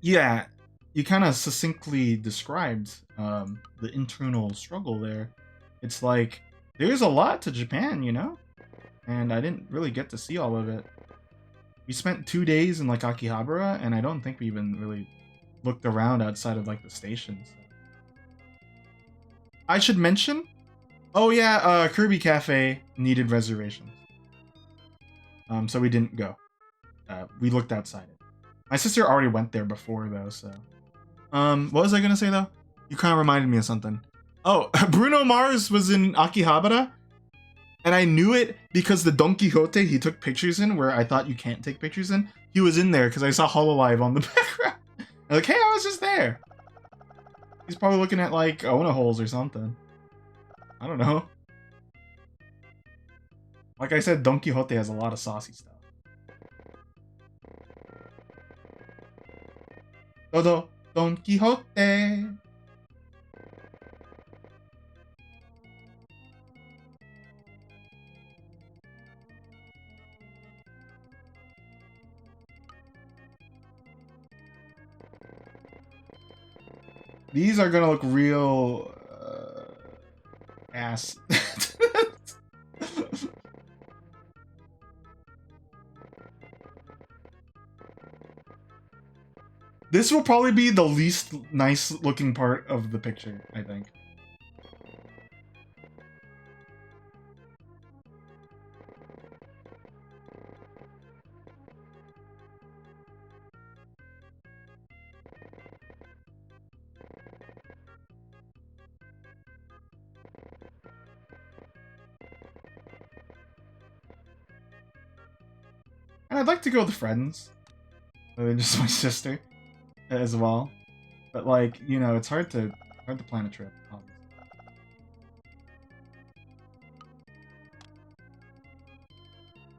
Yeah, you kind of succinctly described the internal struggle there. It's like, there's a lot to Japan, you know? And I didn't really get to see all of it. We spent 2 days in like Akihabara, and I don't think we even really looked around outside of like the stations. I should mention, oh yeah, Kirby Cafe needed reservations. So we didn't go. We looked outside it. My sister already went there before though, so. What was I gonna say though? You kind of reminded me of something. Oh, Bruno Mars was in Akihabara, and I knew it because the Don Quixote he took pictures in, where I thought you can't take pictures in. He was in there because I saw Hololive on the background. Like, hey, I was just there. He's probably looking at like Ona holes or something. I don't know. Like I said, Don Quixote has a lot of saucy stuff. Todo Don Quixote. These are gonna look real ass. This will probably be the least nice looking part of the picture, I think. And I'd like to go with friends. Just my sister as well. But like, you know, it's hard to plan a trip, obviously.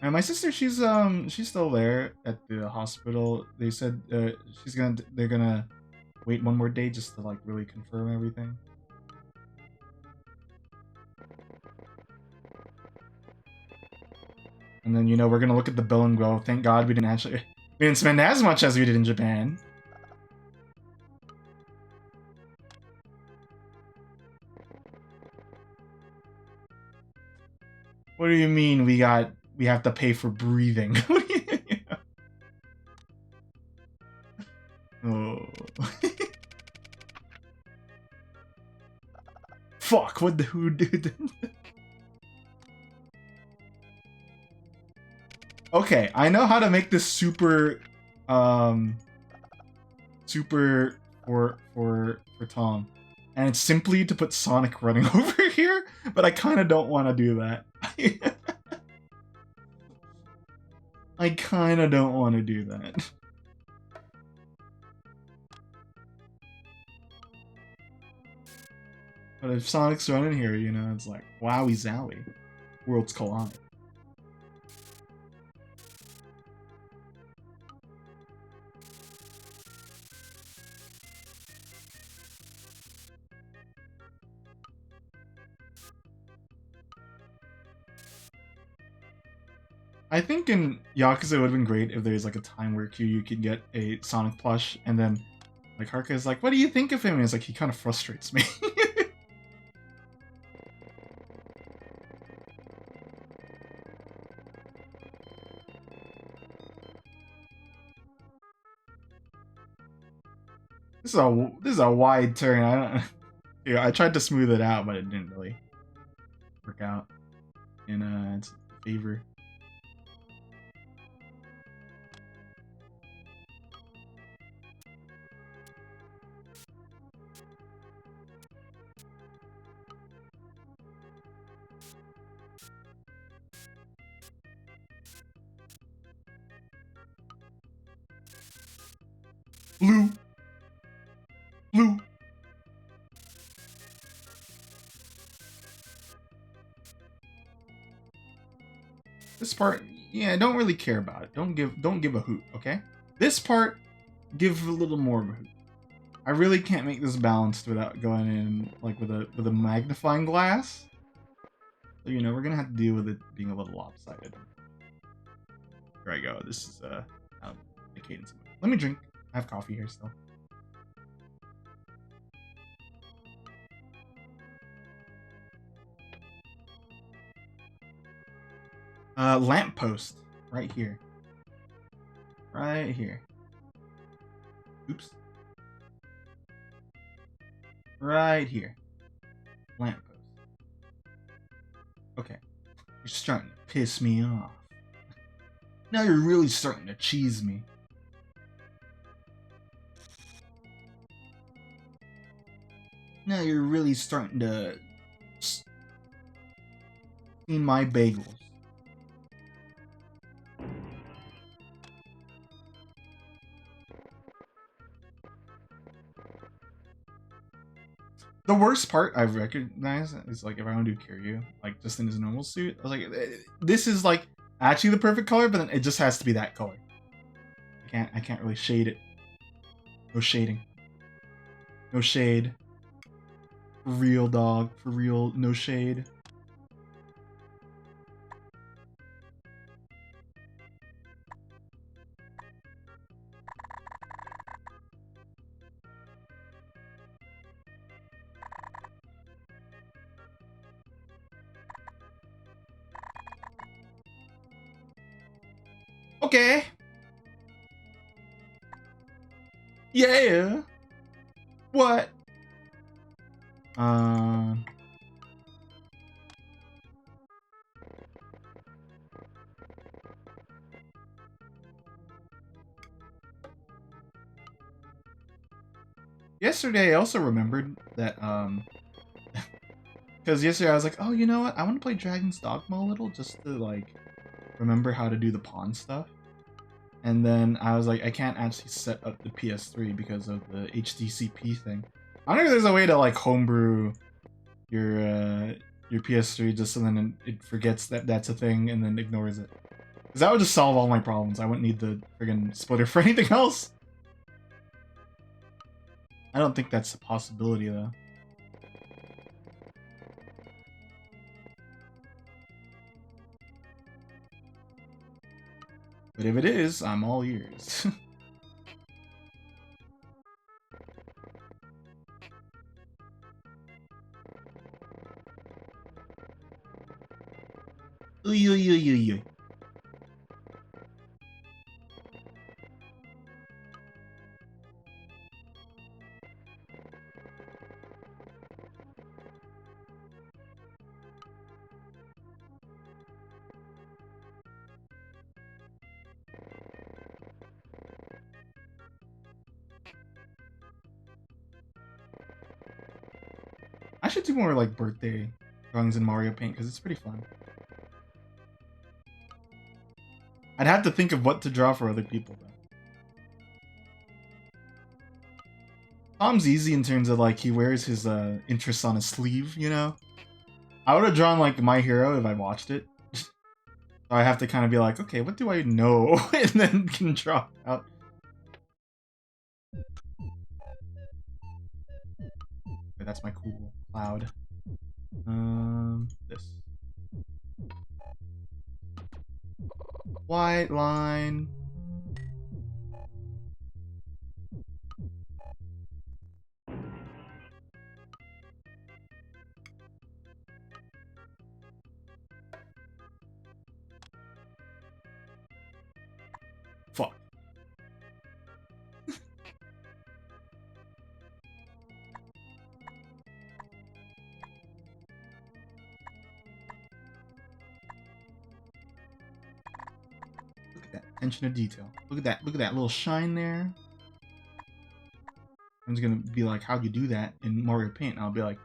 And my sister, she's still there at the hospital. They said they're gonna wait one more day just to like really confirm everything. And then, you know, we're gonna look at the bill and go, thank God we didn't spend as much as we did in Japan. What do you mean we have to pay for breathing? Oh. Fuck, who did? Okay, I know how to make this super super for Tom. And it's simply to put Sonic running over here, but I kind of don't want to do that. I kind of don't want to do that. But if Sonic's running here, you know, it's like, wowie zowie. Worlds collide. I think in Yakuza it would have been great if there's like a time where Kiryu could get a Sonic plush, and then like Haruka is like, "What do you think of him?" And it's like he kind of frustrates me. This is a wide turn. I don't. Yeah, I tried to smooth it out, but it didn't really work out in its favor. Blue, blue. This part, yeah, don't really care about it. Don't give a hoot, okay? This part, give a little more of a hoot. I really can't make this balanced without going in like with a magnifying glass. So you know we're gonna have to deal with it being a little lopsided. Here I go. This is the cadence. Let me drink. I have coffee here still. Lamppost right here. Right here. Oops. Right here. Lamppost. Okay. You're starting to piss me off. Now you're really starting to cheese me. Now you're really starting to steam my bagels. The worst part I've recognized is like if I want to do Kiryu, like just in his normal suit, I was like, this is like actually the perfect color, but then it just has to be that color. I can't really shade it. No shading. No shade. For real, dog. For real, no shade. Okay. Yeah. What? Yesterday I also remembered that because yesterday I was like, oh, you know what? I want to play Dragon's Dogma a little just to like remember how to do the pawn stuff. And then I was like, I can't actually set up the PS3 because of the HDCP thing. I wonder if there's a way to like homebrew your PS3 just so then it forgets that that's a thing and then ignores it. Because that would just solve all my problems. I wouldn't need the friggin' splitter for anything else. I don't think that's a possibility though. But if it is, I'm all ears. Uy, uy, uy, uy, uy. I should do more like birthday drawings in Mario Paint because it's pretty fun. I'd have to think of what to draw for other people though. Tom's easy in terms of like he wears his interests on his sleeve, you know? I would have drawn like My Hero if I watched it. So I have to kind of be like, okay, what do I know? And then can draw out. Wait, that's my cool cloud. This. white line. Fuck. Look at that attention to detail. Look at that. Look at that little shine there. I'm just gonna be like, how'd you do that in Mario Paint? And I'll be like,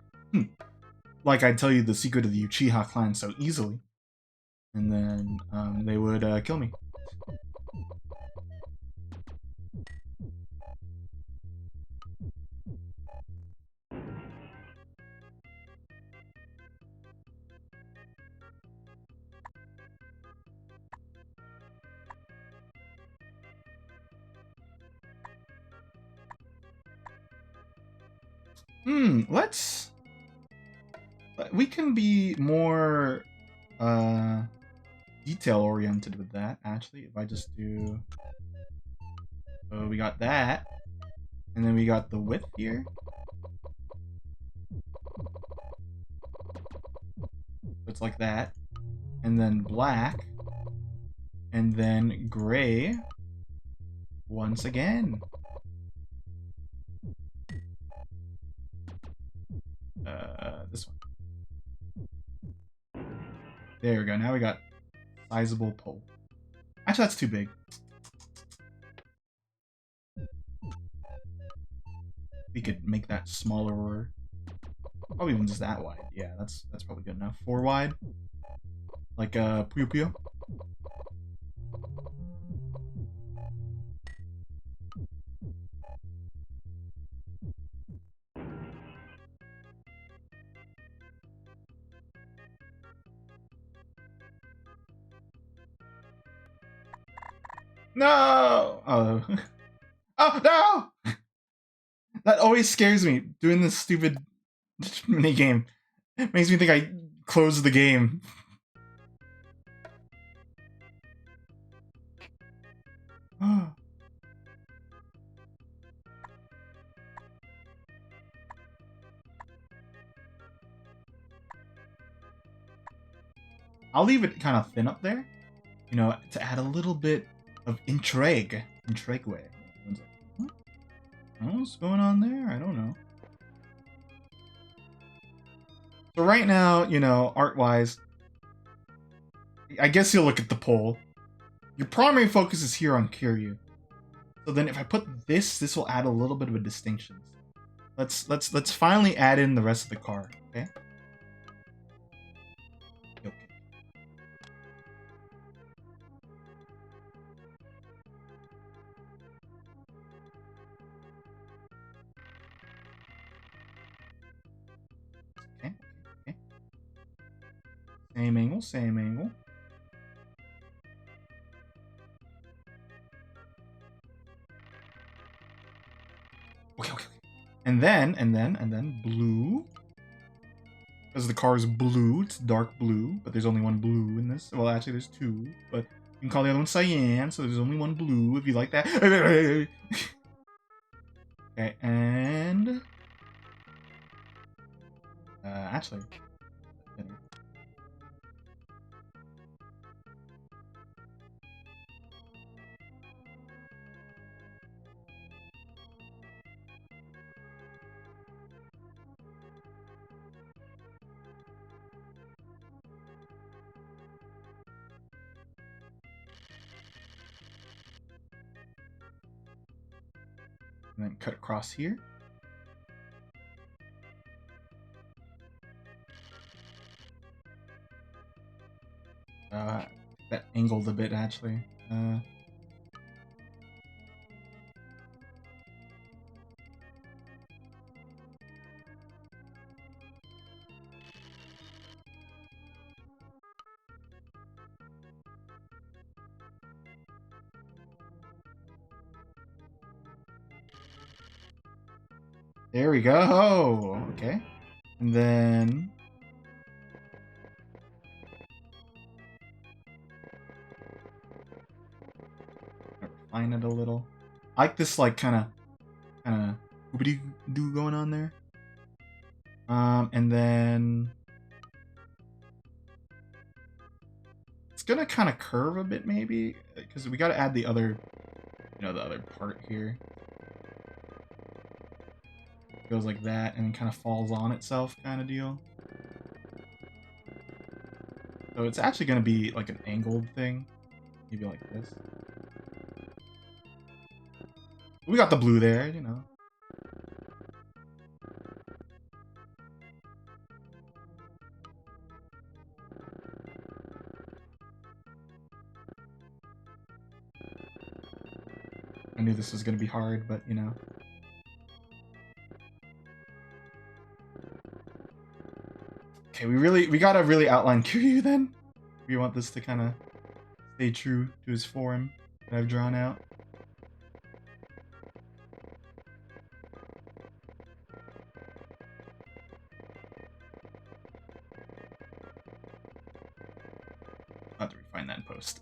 like I'd tell you the secret of the Uchiha clan so easily. And then they would kill me. Let's... We can be more detail-oriented with that, actually. If I just do... So we got that. And then we got the width here. It's like that. And then black. And then gray. Once again. This one. There we go. Now we got sizable pole. Actually, that's too big. We could make that smaller. Probably even just that wide. Yeah, that's probably good enough. 4 wide. Like Puyo Puyo. No! Oh. Oh, no! That always scares me, doing this stupid mini game. It makes me think I closed the game. I'll leave it kind of thin up there, you know, to add a little bit of intrigue. Intrigue way. Everyone's like, what's going on there? I don't know. So right now, you know, art-wise, I guess you'll look at the pole. Your primary focus is here on Kiryu. So then if I put this will add a little bit of a distinction. Let's finally add in the rest of the car, okay? Okay. Okay. Same angle, same angle. Okay. And then blue. Because the car is blue, it's dark blue, but there's only one blue in this. Well, actually, there's 2, but you can call the other one cyan, so there's only one blue if you like that. Okay, and... actually... And then cut across here. That angled a bit, actually. There we go. Okay. And then... line it a little. I like this like kind of oobity doo going on there. And then it's gonna kind of curve a bit maybe because we got to add the other, the other part here. It goes like that and then kind of falls on itself kind of deal. So it's actually gonna be like an angled thing, maybe like this. We got the blue there, I knew this was gonna be hard, but Okay, we gotta really outline Kiryu then. We want this to kind of stay true to his form that I've drawn out. I'll have to refine that in post.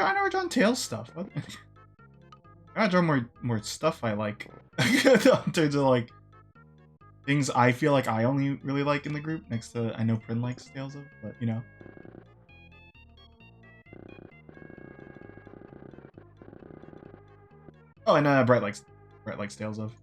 I've never drawn Tails stuff. What? I gotta draw more stuff I like. In terms of like things I feel like I only really like in the group. Next to I know Prin likes Tails of, but Oh, and Bright likes Tails of.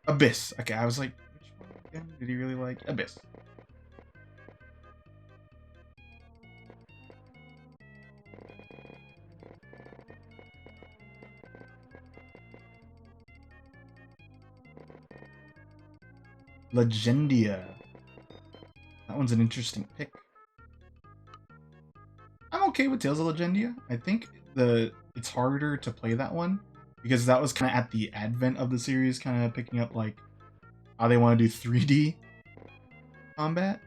Abyss. Okay, I was like, which one again did he really like? Abyss. Legendia. That one's an interesting pick. I'm okay with Tales of Legendia. I think it's harder to play that one because that was kind of at the advent of the series, kind of picking up like how they want to do 3D combat.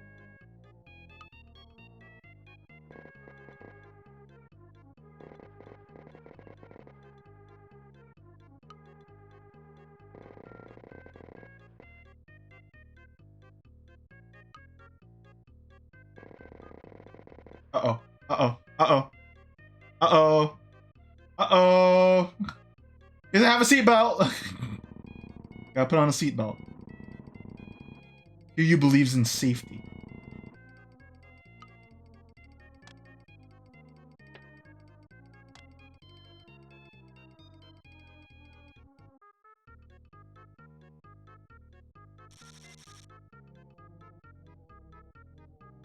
Uh-oh. Uh-oh. Uh-oh. Uh-oh. Uh-oh. He doesn't have a seatbelt. Gotta put on a seatbelt. Kiryu believes in safety.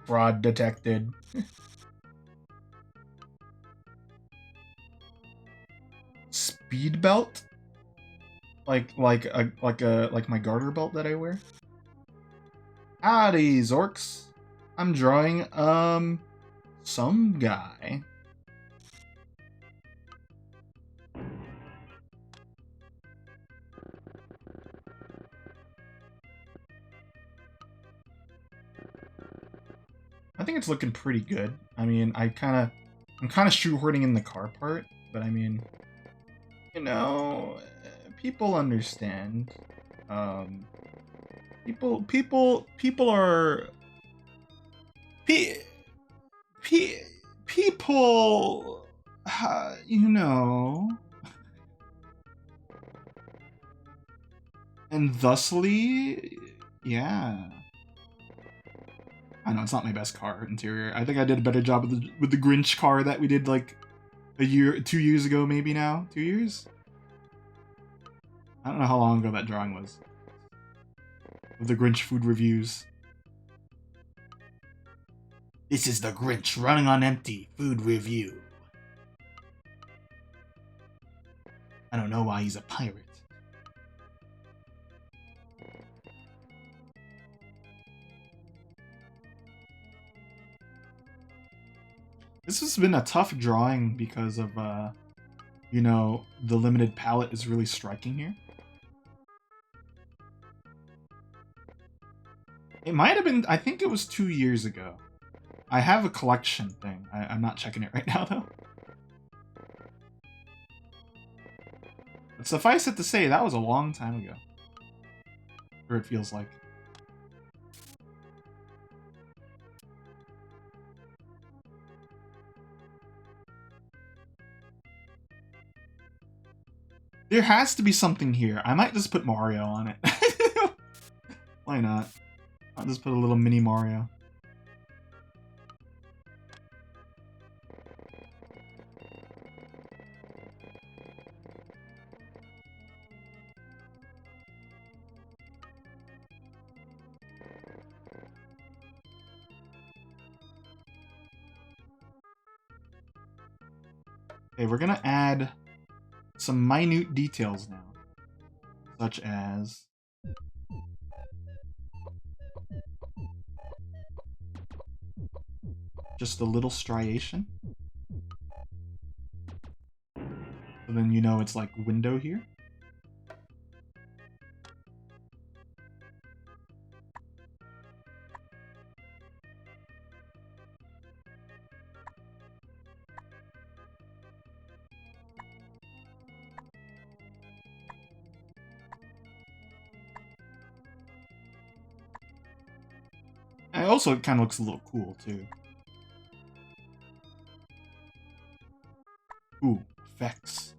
Fraud detected. Speed belt? Like my garter belt that I wear? Howdy, Zorks. I'm drawing some guy. I think it's looking pretty good. I mean, I'm kind of shoehorning in the car part, but I mean, people understand. People are people, and thusly, yeah. I know it's not my best car interior. I think I did a better job with the Grinch car that we did like 2 years ago, maybe now. 2 years? I don't know how long ago that drawing was. Of the Grinch food reviews. This is the Grinch running on empty food review. I don't know why he's a pirate. This has been a tough drawing because of, the limited palette is really striking here. It might have been, I think it was 2 years ago. I have a collection thing. I'm not checking it right now, though. But suffice it to say, that was a long time ago. Or it feels like. There has to be something here. I might just put Mario on it. Why not? I'll just put a little mini Mario. Okay, we're gonna add some minute details now, such as just a little striation. So then you know it's like window here. And also, it kind of looks a little cool, too. Ooh, effects.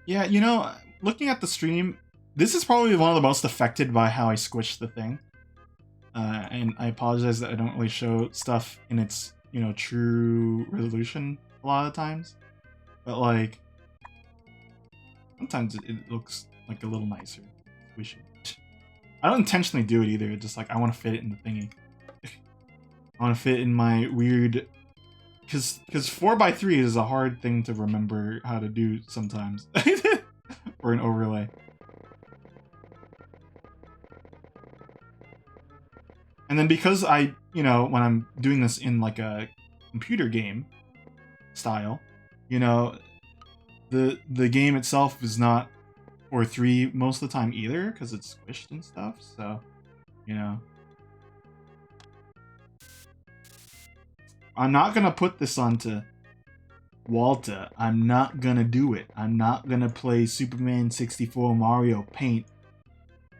Yeah, you know, looking at the stream, this is probably one of the most affected by how I squished the thing. And I apologize that I don't really show stuff in its, you know, true resolution a lot of times. But, like, sometimes it looks, like, a little nicer. Squishy. I don't intentionally do it either, it's just, like, I want to fit it in the thingy. I want to fit in my weird... Because 4x3 is a hard thing to remember how to do sometimes. Or an overlay. And then because I, you know, when I'm doing this in like a computer game style, you know, the game itself is not 4:3 most of the time either, because it's squished and stuff, so, you know. I'm not gonna put this onto Walter. I'm not gonna do it. I'm not gonna play Superman 64 Mario Paint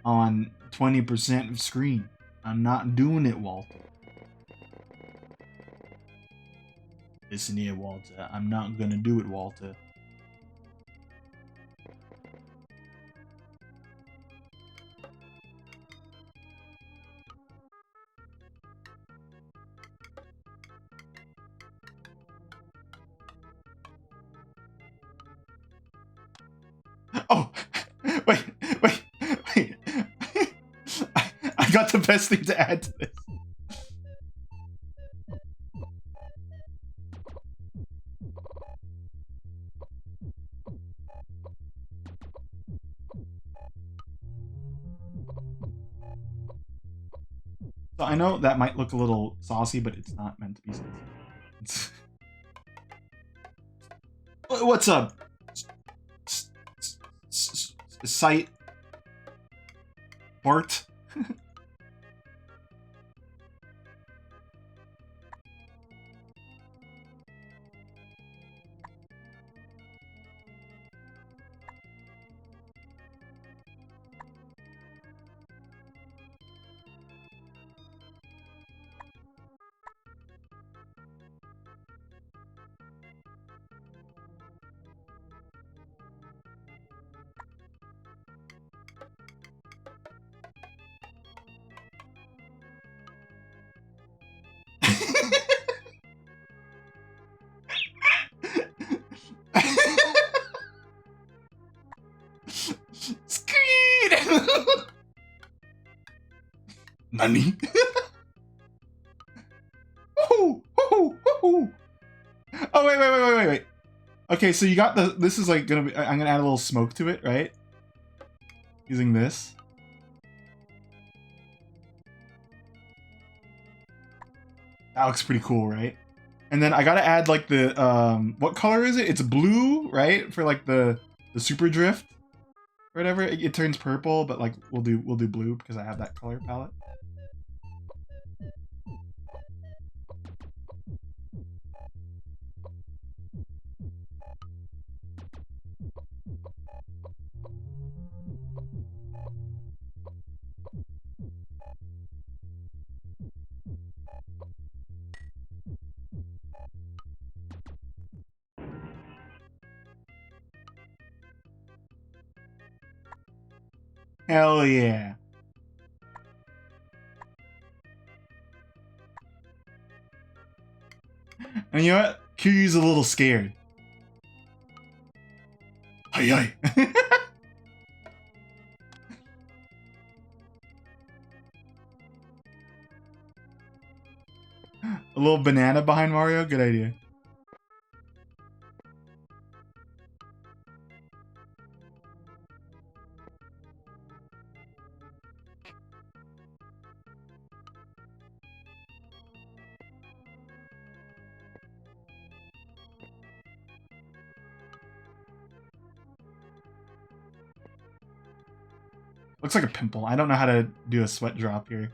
on 20% of screen. I'm not doing it, Walter. Listen here, Walter. I'm not gonna do it, Walter. Oh! Wait! I got the best thing to add to this. So I know that might look a little saucy, but it's not meant to be saucy. What's up? Site Bart? Nani? Oh, wait. Okay, so you got the. This is like gonna be. I'm gonna add a little smoke to it, right? Using this. That looks pretty cool, right? And then I gotta add like the what color is it? It's blue, right? For like the super drift or whatever. It turns purple, but like we'll do blue because I have that color palette. Hell yeah. And you know what? Kiryu's a little scared. Hi hi. A little banana behind Mario? Good idea. Looks like a pimple. I don't know how to do a sweat drop here.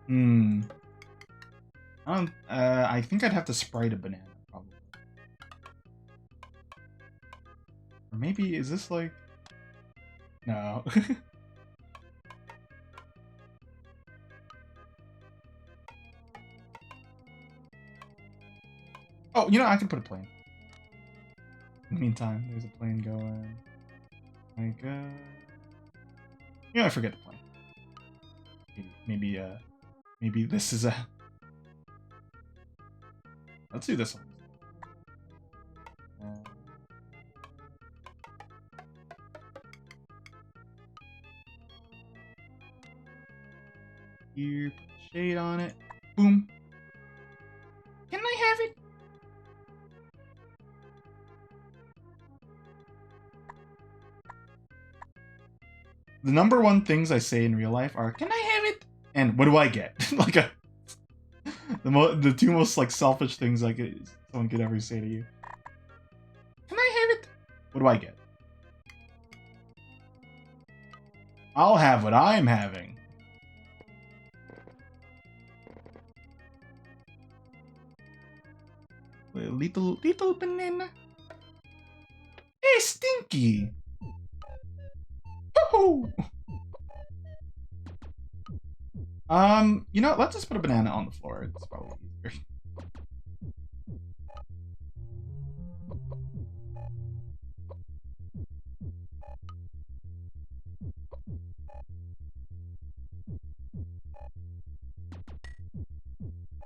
Hmm. I think I'd have to sprite a banana, probably. Or maybe, is this like... No. Oh, you know, I can put a plane. In the meantime, there's a plane going. Like, yeah, I forget the plane. Maybe this is a... Let's do this one. Here, put shade on it. Boom. Can I have it? The number one things I say in real life are, "Can I have it?" and "What do I get?" Like the two most like selfish things like someone could ever say to you. Can I have it? What do I get? I'll have what I'm having. Little banana. Hey, Stinky. Woohoo! You know, let's just put a banana on the floor. It's probably easier.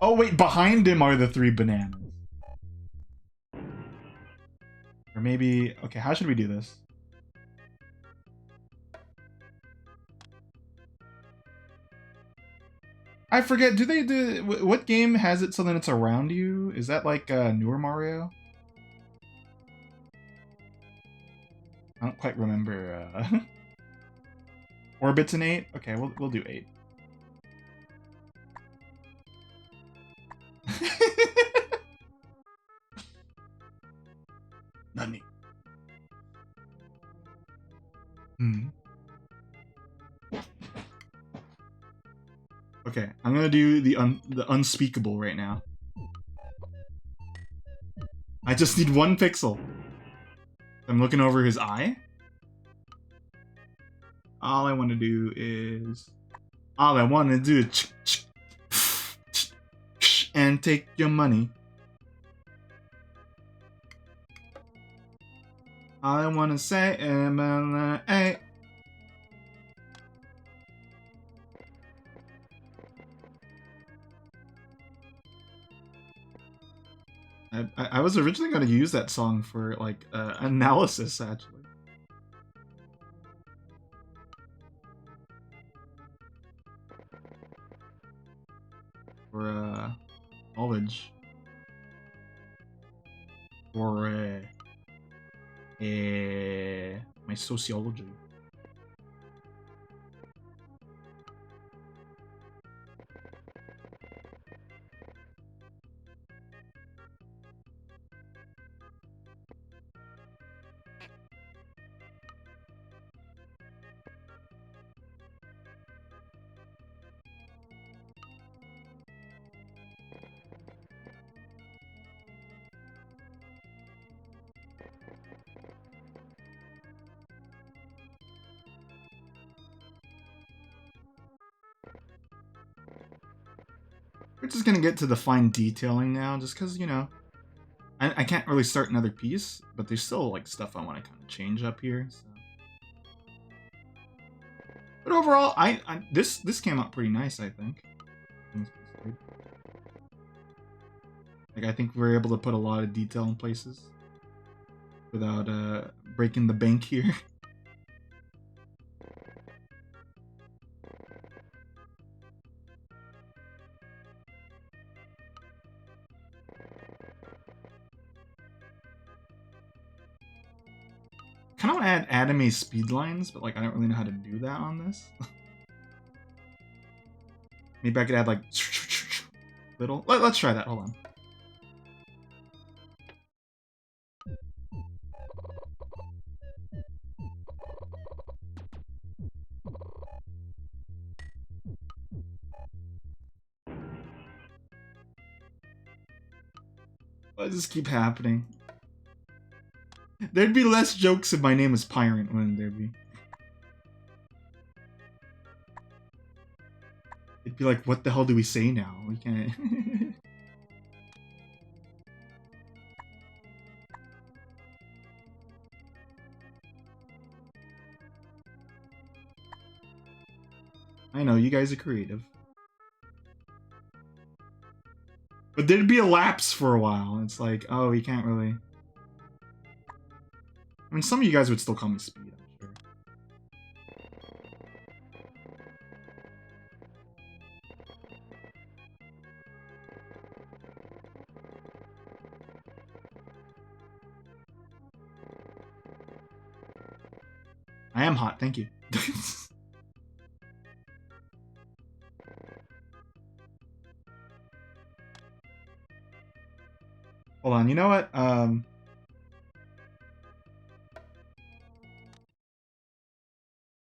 Oh wait, behind him are the 3 bananas. Or maybe, okay, how should we do this? I forget, do they do, what game has it so that it's around you? Is that like newer Mario? I don't quite remember. Orbits in 8? Okay, we'll do 8. Nani? Okay, I'm gonna do the unspeakable right now. I just need 1 pixel. I'm looking over his eye. All I want to do is... All I want to do is... And take your money. All I want to say MLA. I was originally going to use that song for, like, analysis, actually. For, knowledge. For, my sociology. We're just gonna get to the fine detailing now, just because, you know, I can't really start another piece, but there's still, like, stuff I want to kind of change up here, so. But overall, this came out pretty nice, I think. Like, I think we're able to put a lot of detail in places without breaking the bank here. Kind of want to add anime speed lines, but, like, I don't really know how to do that on this. Maybe I could add, like, little. Let's try that. Hold on. Why does this keep happening? There'd be less jokes if my name was Pirate, wouldn't there be? It'd be like, what the hell do we say now? We can't... I know, you guys are creative. But there'd be a lapse for a while. It's like, oh, you can't really... I mean, some of you guys would still call me Speed, I'm sure. I am hot, thank you. Hold on, you know what?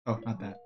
Oh, not that.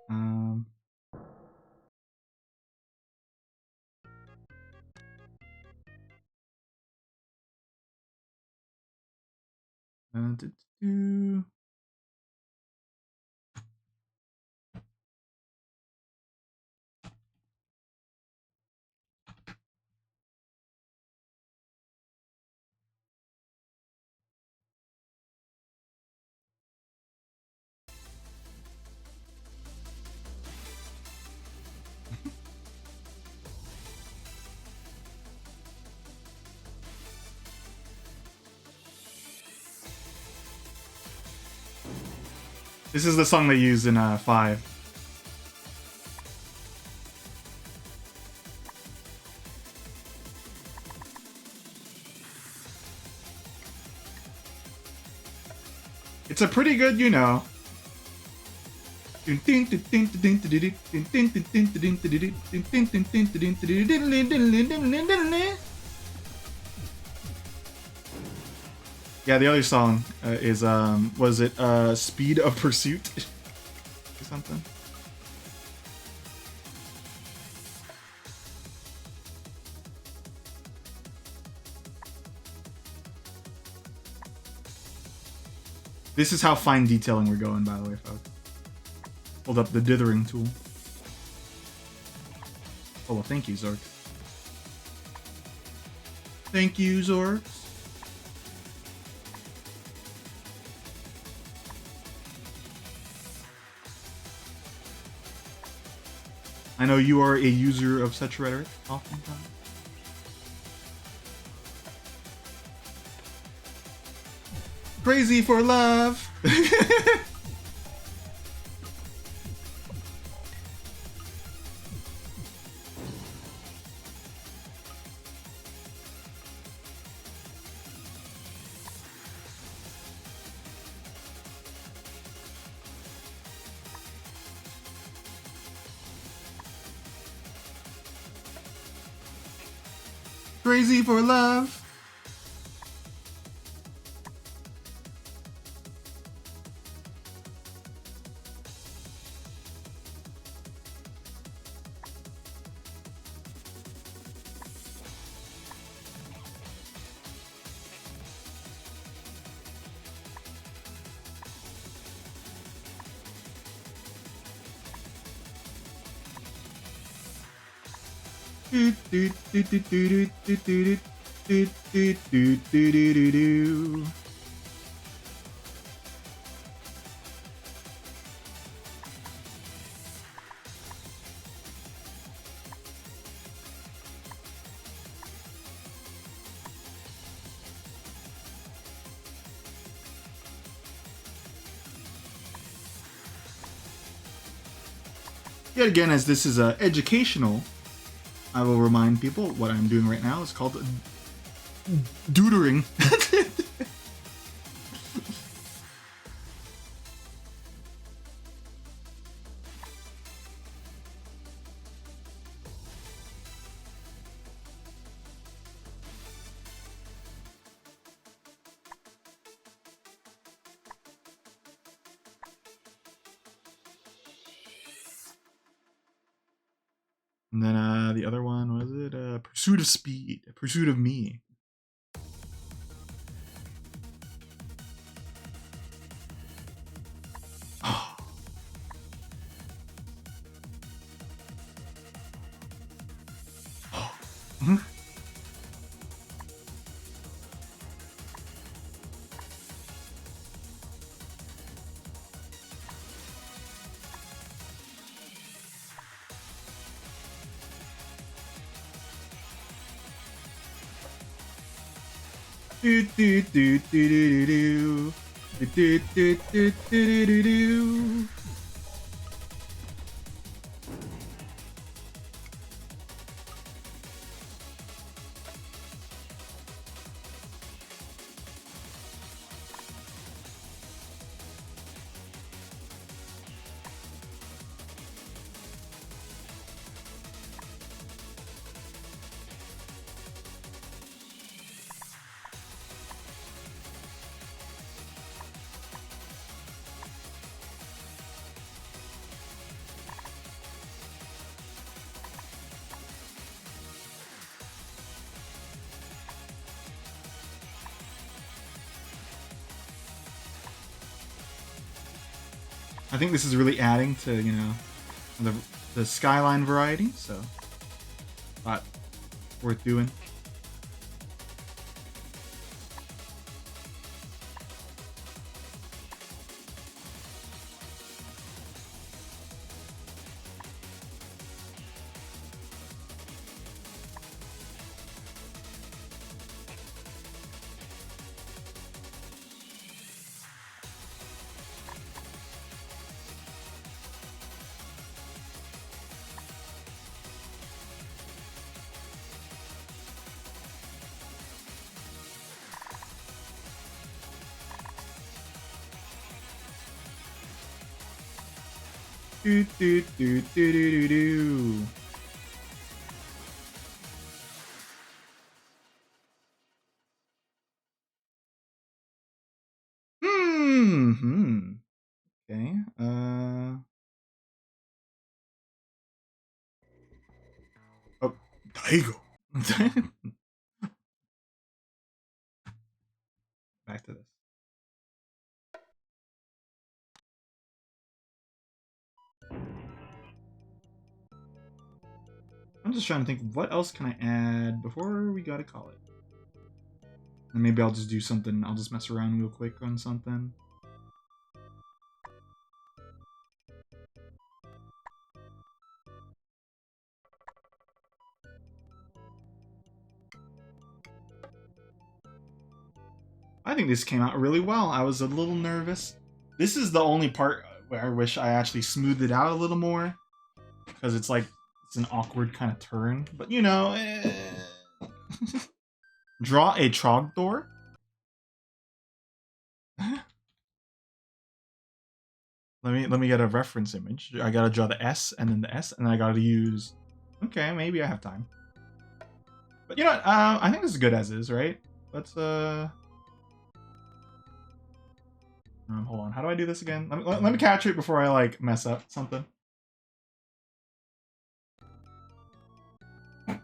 This is the song they use in 5. It's a pretty good, you know. Yeah, the other song is was it Speed of Pursuit or something? This is how fine detailing we're going, by the way, folks. Hold up the dithering tool. Oh, well, thank you, Zork. Thank you, Zork. I know you are a user of such rhetoric, oftentimes. Crazy for love! Crazy for love! Do do do do do do do do do do do do do. Yet again, as this is educational, I will remind people what I'm doing right now is called doodering. And then the other one was it Pursuit of Speed, Pursuit of Me. Do do do do do do do do do do do do. I think this is really adding to, you know, the skyline variety, so thought worth doing. Do do do do do do do. Hmm. Okay. Oh, Daigo. Back to this. I'm just trying to think, what else can I add before we gotta call it? And maybe I'll just do something. I'll just mess around real quick on something. I think this came out really well. I was a little nervous. This is the only part where I wish I actually smoothed it out a little more. Because it's like, it's an awkward kind of turn. But you know, Draw a trogdor? let me get a reference image. I gotta draw the S and then the S, and then I gotta use. Okay, maybe I have time. But you know what? I think this is good as is, right? Let's hold on. How do I do this again? Let me capture it before I like mess up something. Okay,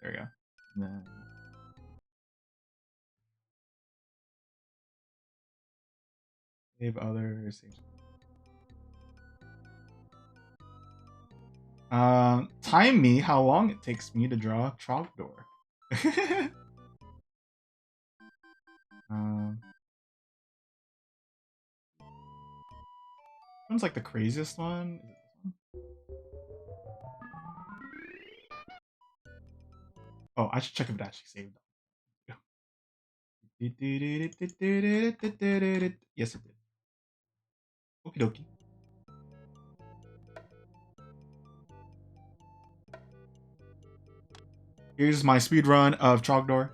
there we go. And then save others. Time me how long it takes me to draw a trogdor. One's like the craziest one. Is it this one? Oh, I should check if it actually saved. Yes, it did. Okie dokie. Here's my speed run of Trogdor.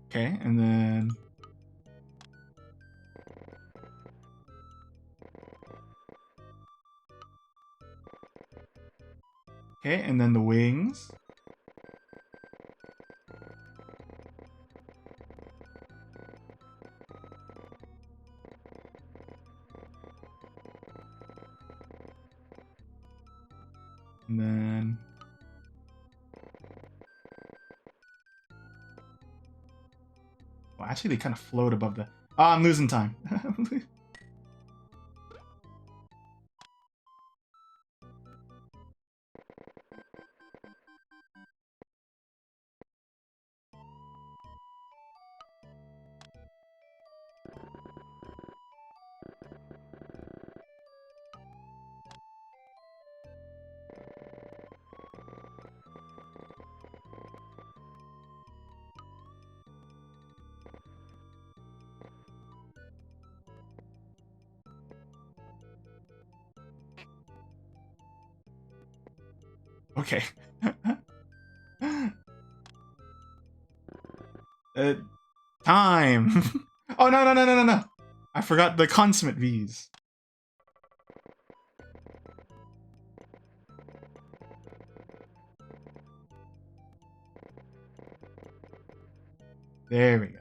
Okay, and then okay, and then the wings. And then well, actually they kind of float above the. Oh, I'm losing time. Okay. Time. Oh no. I forgot the consummate V's. There we go.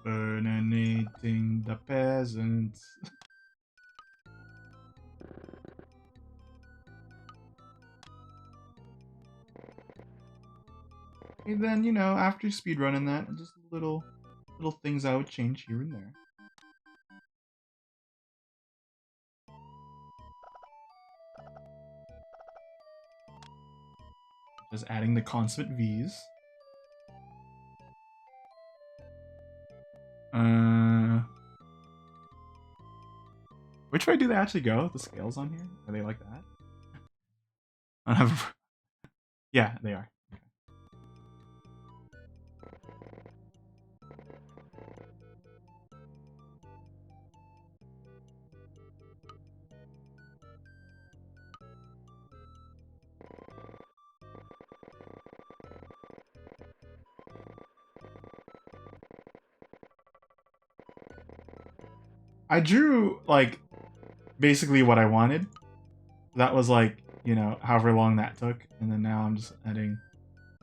Burning the peasants. And then, you know, after speedrunning that, just little things I would change here and there. Just adding the consummate V's. Which way do they actually go? The scales on here? Are they like that? I don't have. Yeah, they are. I drew like basically what I wanted. That was like, you know, however long that took, and then now I'm just adding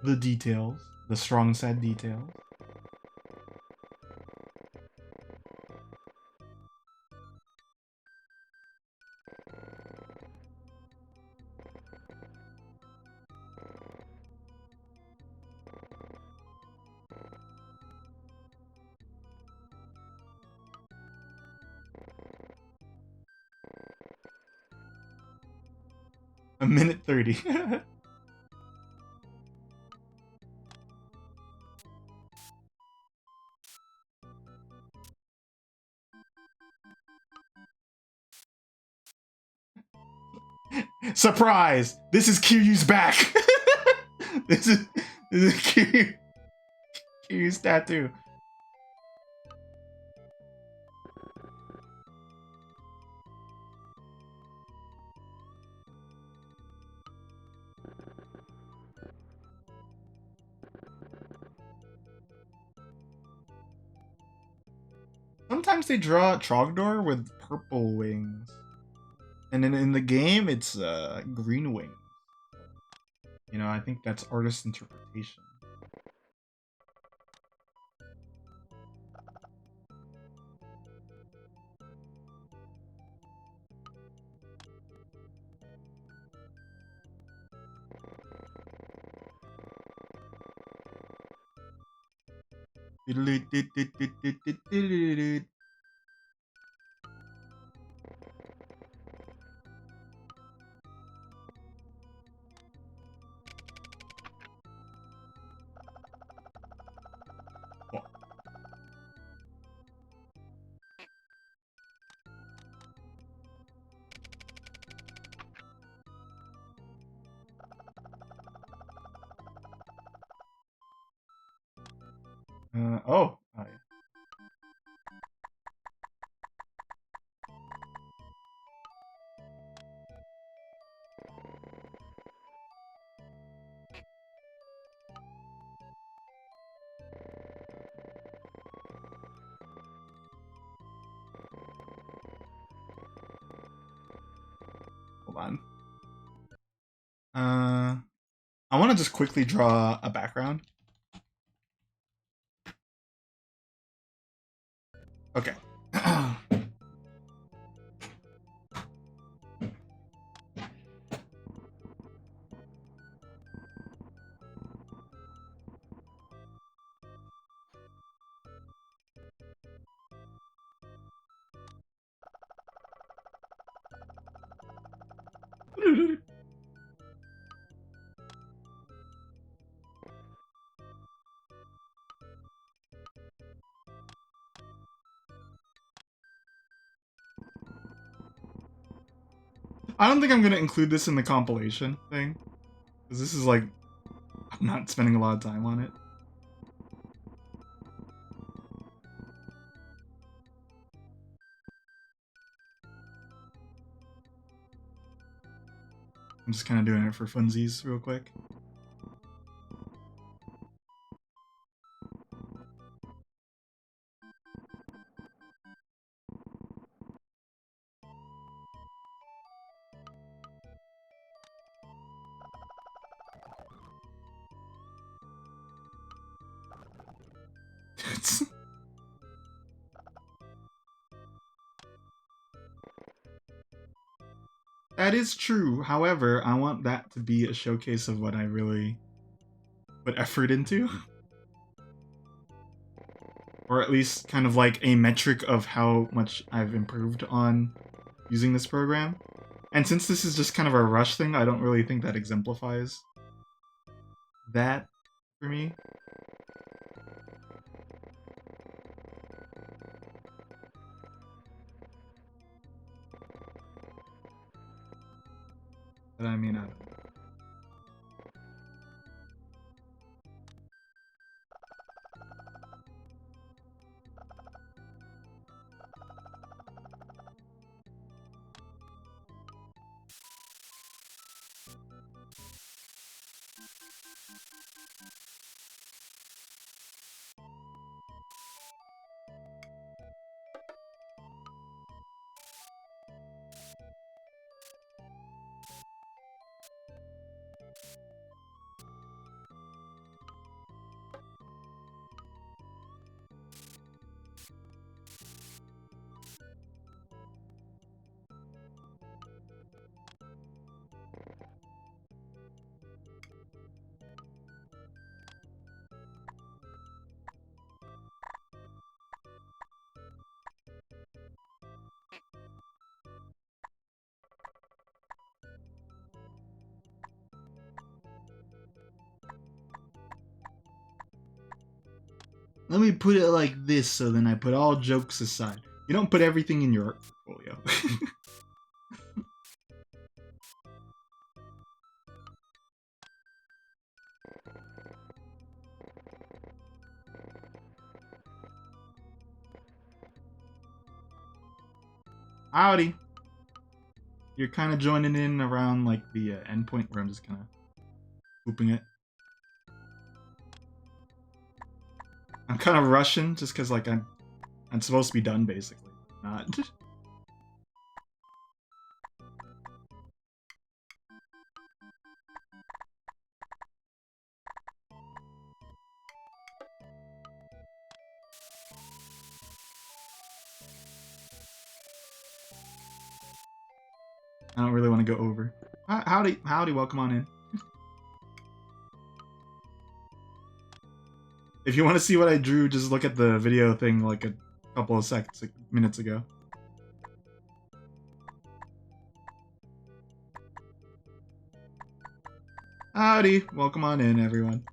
the details, the strong side details. A minute 30. Surprise! This is Kiryu's back! this is Kiryu's tattoo. Sometimes they draw Trogdor with purple wings. And then in the game, it's green wings. You know, I think that's artist interpretation. Oh. Hold on. I want to just quickly draw a background. Okay. I don't think I'm gonna include this in the compilation thing, because this is like, I'm not spending a lot of time on it. I'm just kind of doing it for funsies real quick. That is true. However, I want that to be a showcase of what I really put effort into. Or at least kind of like a metric of how much I've improved on using this program. And since this is just kind of a rush thing, I don't really think that exemplifies that for me. But I mean, I don't know. let me put it like this, so then I put all jokes aside. You don't put everything in your art portfolio. Howdy. You're kind of joining in around like the endpoint where I'm just kind of swooping it. I'm kind of rushing just because like I'm supposed to be done basically. Not. I don't really want to go over. Howdy, welcome on in. If you want to see what I drew, just look at the video thing like a couple of minutes ago. Howdy, welcome on in, everyone.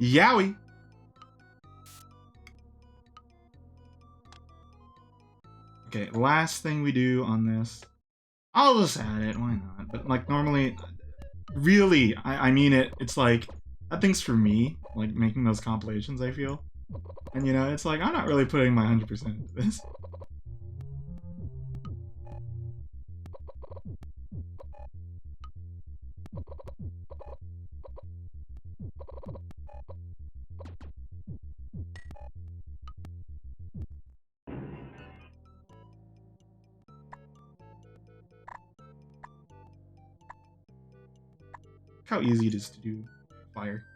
Yowie! Okay, last thing we do on this. I'll just add it, why not? But like normally, really, I mean it. It's like, that thing's for me, like making those compilations, I feel. And you know, it's like, I'm not really putting my 100% into this. How easy it is to do fire.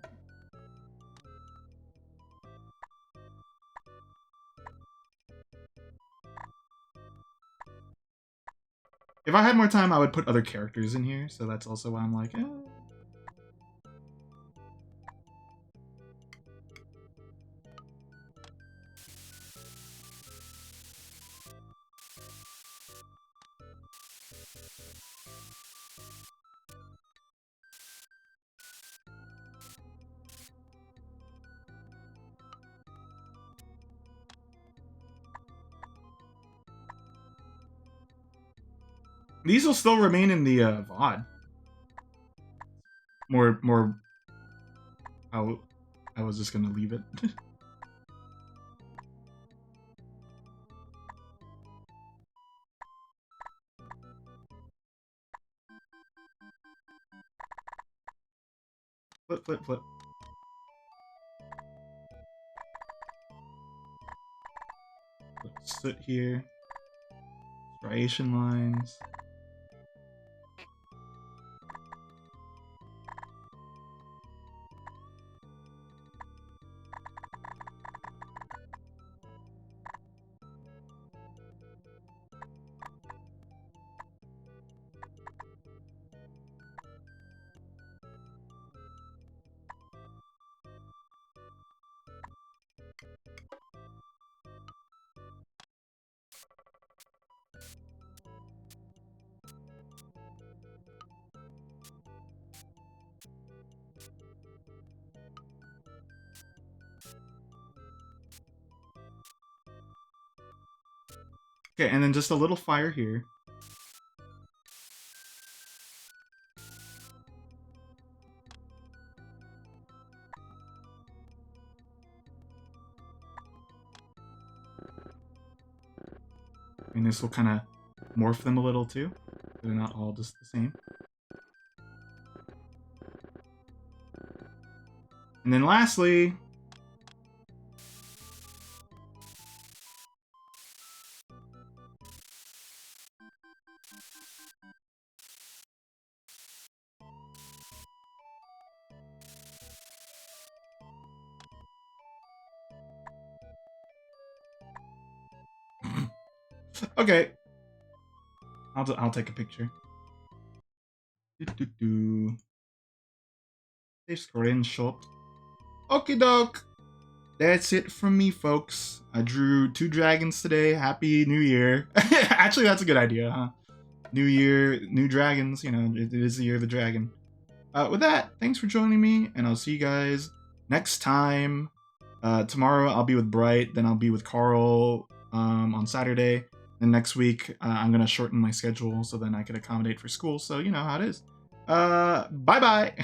If I had more time, I would put other characters in here, so that's also why I'm like, eh. These will still remain in the VOD. More. I was just gonna leave it. Flip, flip, flip. Sit here. Striation lines. Okay, and then just a little fire here. And this will kind of morph them a little too. They're not all just the same. And then lastly, Okay, I'll take a picture. Screenshot. Okie doke. That's it from me, folks. I drew 2 dragons today. Happy New Year. Actually, that's a good idea, huh? New Year, new dragons. You know, it is the year of the dragon. With that, thanks for joining me, and I'll see you guys next time. Tomorrow I'll be with Bright, then I'll be with Carl on Saturday. And next week I'm gonna shorten my schedule so then I can accommodate for school. So you know how it is. Bye bye.